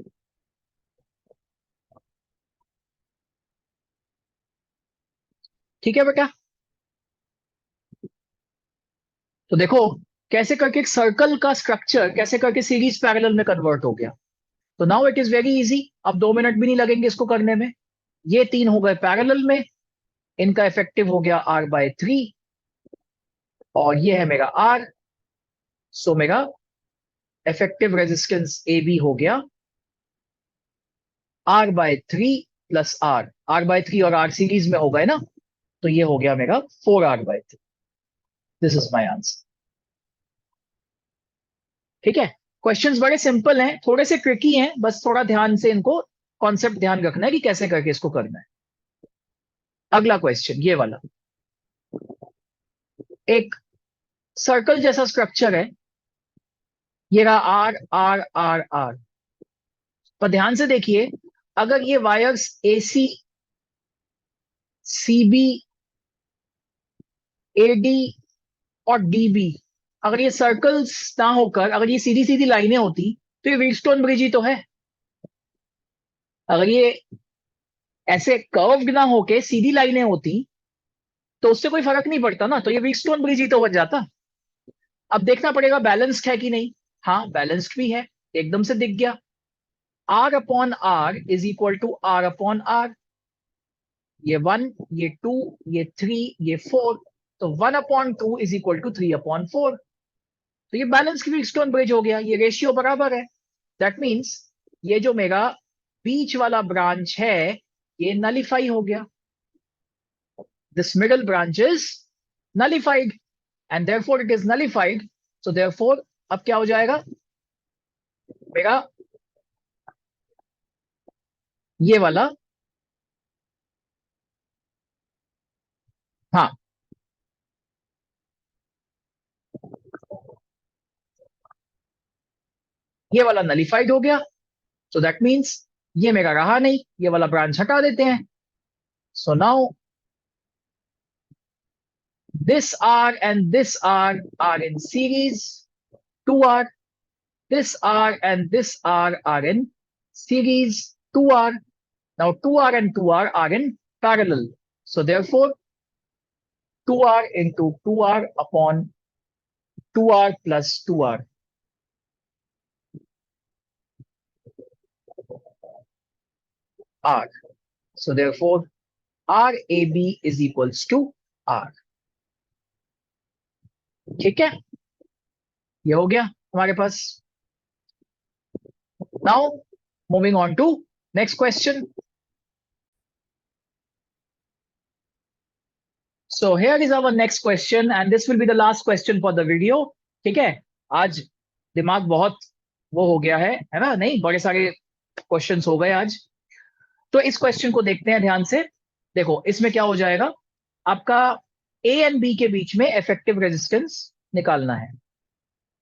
ठीक है बेटा। तो देखो कैसे करके एक सर्कल का स्ट्रक्चर कैसे करके सीरीज पैरेलल में कन्वर्ट हो गया। तो now it is very easy, अब 2 मिनट भी नहीं लगेंगे इसको करने में। ये तीन हो गए पैरेलल में, इनका इफेक्टिव हो गया R/3, और ये है मेरा R। सो मेरा इफेक्टिव रेजिस्टेंस ए बी हो गया R/3 प्लस R, R/3 और R सीरीज में हो गए ना, तो ये हो गया मेरा 4R/3। This is my answer. ठीक है। क्वेश्चंस बड़े सिंपल हैं, थोड़े से ट्रिकी हैं, बस थोड़ा ध्यान से इनको कॉन्सेप्ट ध्यान रखना है कि कैसे करके इसको करना है। अगला क्वेश्चन ये वाला, एक सर्कल जैसा स्ट्रक्चर है, ये रहा आर आर आर आर। पर ध्यान से देखिए, अगर ये वायर्स एसी, सीबी, एडी और डीबी, अगर ये सर्कल्स ना होकर अगर ये सीधी सीधी लाइनें होती, तो ये व्हीटस्टोन ब्रिज ही तो है। अगर ये ऐसे कर्व्ड ना होके सीधी लाइनें होती तो उससे कोई फर्क नहीं पड़ता ना, तो ये व्हीटस्टोन ब्रिज ही तो बन जाता। अब देखना पड़ेगा बैलेंस्ड है कि नहीं। हाँ बैलेंस्ड भी है, एकदम से दिख गया। R upon R is equal to R upon R, ये 1, ये 2, ये 3, ये 4, तो 1/2 इज इक्वल टू 3/4। तो ये बैलेंस व्हीटस्टोन ब्रिज हो गया, ये रेशियो बराबर है। दैट मीन्स ये जो मेरा बीच वाला ब्रांच है ये नलिफाई हो गया, this middle branch is nullified, and therefore it is nullified. So therefore अब क्या हो जाएगा मेरा, ये वाला, हाँ ये वाला नलिफाइड हो गया। सो दैट मीन्स ये मेरा रहा नहीं, ये वाला ब्रांच हटा देते हैं। So now this R and this R are in series, 2R. This R and this R are in series, 2R. Now 2R and 2R are in parallel. So therefore 2R into 2R upon 2R plus 2R. R. So therefore RAB is equals to R. ठीक है, ये हो गया। हमारे पास। Now moving on to next question. So here is our next question and this will be the last question for the video. ठीक है, आज दिमाग बहुत वो हो गया है ना, नहीं बड़े सारे क्वेश्चंस हो गए आज। तो इस क्वेश्चन को देखते हैं ध्यान से। देखो इसमें क्या हो जाएगा, आपका ए एंड बी के बीच में इफेक्टिव रेजिस्टेंस निकालना है।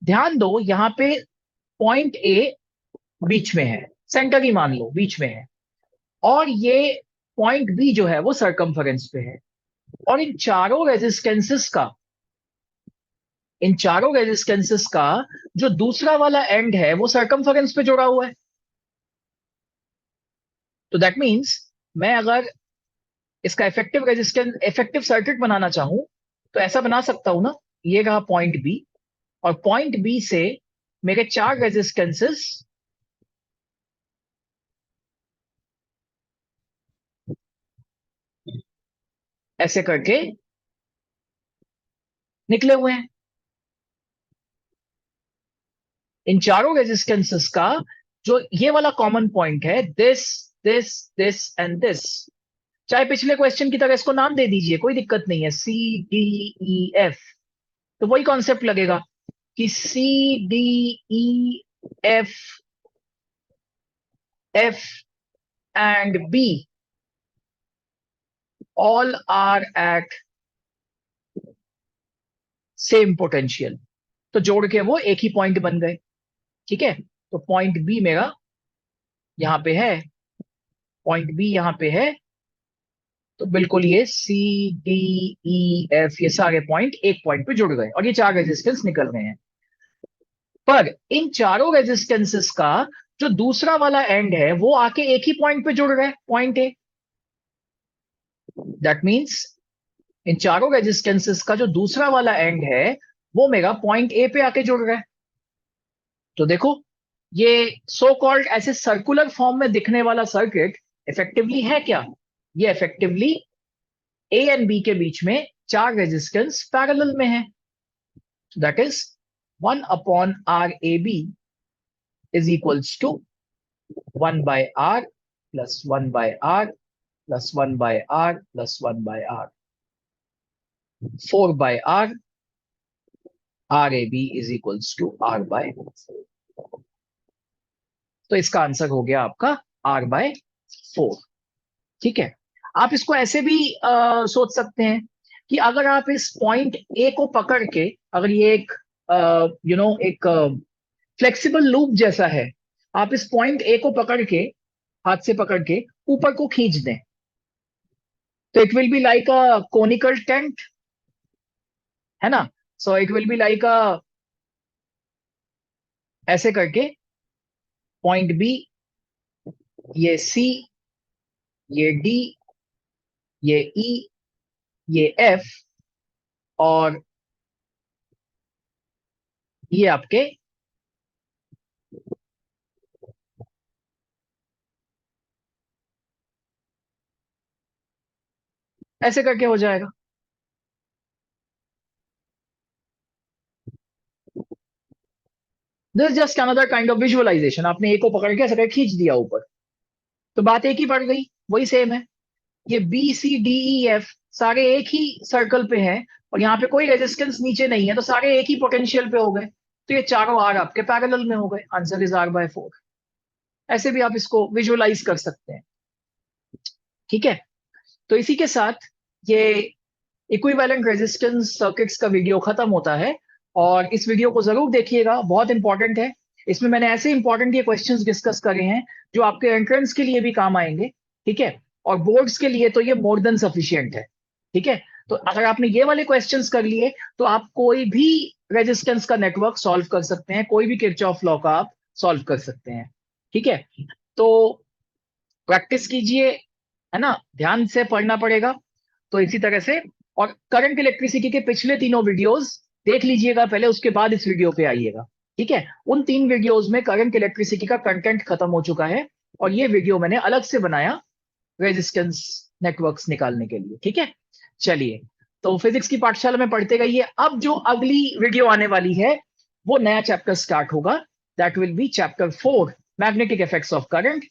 ध्यान दो यहां पे पॉइंट ए बीच में है, सेंटर ही मान लो बीच में है, और ये पॉइंट बी जो है वो सरकमफरेंस पे है। और इन चारों रेजिस्टेंसेस का जो दूसरा वाला एंड है वो सरकमफरेंस पे जुड़ा हुआ है। तो दैट मीन्स मैं अगर इसका इफेक्टिव सर्किट बनाना चाहूं तो ऐसा बना सकता हूं ना, ये रहा पॉइंट बी, और पॉइंट बी से मेरे चार रेजिस्टेंसेस ऐसे करके निकले हुए हैं। इन चारों रेजिस्टेंसेस का जो ये वाला कॉमन पॉइंट है, this this this and this, चाहे पिछले क्वेश्चन की तरह इसको नाम दे दीजिए, कोई दिक्कत नहीं है, सी डी ई एफ। तो वही कॉन्सेप्ट लगेगा कि C D E F, F and B all are at same potential. तो जोड़ के वो एक ही पॉइंट बन गए। ठीक है, तो पॉइंट बी मेरा यहां पे है, पॉइंट बी यहां पे है, तो बिल्कुल ये सी डी ई एफ ये सारे पॉइंट एक पॉइंट पे जुड़ गए और ये चार रेजिस्टेंस निकल गए हैं। पर इन चारों रेजिस्टेंसेस का जो दूसरा वाला एंड है वो आके एक ही पॉइंट पे जुड़ गए, पॉइंट ए। दैट मीन्स इन चारों रेजिस्टेंसेस का जो दूसरा वाला एंड है वो मेरा पॉइंट ए पे आके जुड़ गए। तो देखो ये सो कॉल्ड ऐसे सर्कुलर फॉर्म में दिखने वाला सर्किट इफेक्टिवली है क्या, ये इफेक्टिवली ए एंड बी के बीच में चार रेजिस्टेंस पैरेलल में है। That is 1 upon R A B is equals to 1 by r plus 1 by r plus 1 by r plus 1 by r, 4 by r, rab is equals to r by 4। तो इसका answer हो गया आपका r by 4। ठीक है, आप इसको ऐसे भी सोच सकते हैं कि अगर आप इस पॉइंट ए को पकड़ के, अगर ये एक एक फ्लेक्सिबल लूप जैसा है, आप इस पॉइंट ए को पकड़ के, हाथ से पकड़ के ऊपर को खींच दें, तो it will be like a conical tent, है ना। So it will be like अ, ऐसे करके पॉइंट बी, ये सी, ये डी, ये ई, ये एफ, और ये आपके ऐसे करके हो जाएगा। This just another kind of visualization, आपने ए को पकड़ के ऐसे करके खींच दिया ऊपर, तो बात एक ही पड़ गई, वही सेम है। ये B C D E F सारे एक ही सर्कल पे हैं और यहाँ पे कोई रेजिस्टेंस नीचे नहीं है, तो सारे एक ही पोटेंशियल पे हो गए, तो ये चारों आर आपके पैरेलल में हो गए। Answer is R by 4। ऐसे भी आप इसको विजुअलाइज कर सकते हैं। ठीक है, तो इसी के साथ ये इक्विवेलेंट रेजिस्टेंस सर्किट्स का वीडियो खत्म होता है, और इस वीडियो को जरूर देखिएगा, बहुत इंपॉर्टेंट है। इसमें मैंने ऐसे इंपॉर्टेंट ये क्वेश्चंस डिस्कस करे हैं जो आपके एंट्रेंस के लिए भी काम आएंगे। ठीक है, और बोर्ड्स के लिए तो ये मोर देन सफिशियंट है। ठीक है, तो अगर आपने ये वाले क्वेश्चंस कर लिए तो आप कोई भी रेजिस्टेंस का नेटवर्क सॉल्व कर सकते हैं, कोई भी किरचॉफ लॉ का आप सॉल्व कर सकते हैं। ठीक है, तो प्रैक्टिस कीजिए, है ना, ध्यान से पढ़ना पड़ेगा। तो इसी तरह से, और करंट इलेक्ट्रिसिटी के पिछले तीनों वीडियोस देख लीजिएगा पहले, उसके बाद इस वीडियो पे आइएगा। ठीक है, उन 3 वीडियोस में करंट इलेक्ट्रिसिटी का कंटेंट खत्म हो चुका है, और ये वीडियो मैंने अलग से बनाया रेजिस्टेंस नेटवर्क्स निकालने के लिए। ठीक है, चलिए, तो फिजिक्स की पाठशाला में पढ़ते गइए। अब जो अगली वीडियो आने वाली है वो नया चैप्टर स्टार्ट होगा, that will be chapter 4, magnetic effects of current.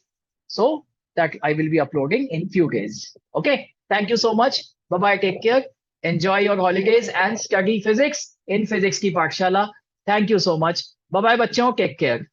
So that I will be uploading in few days. Okay. Thank you so much. Bye bye. Take care. Enjoy your holidays and study physics in physics की पाठशाला. Thank you so much. Bye bye बच्चों. Take care.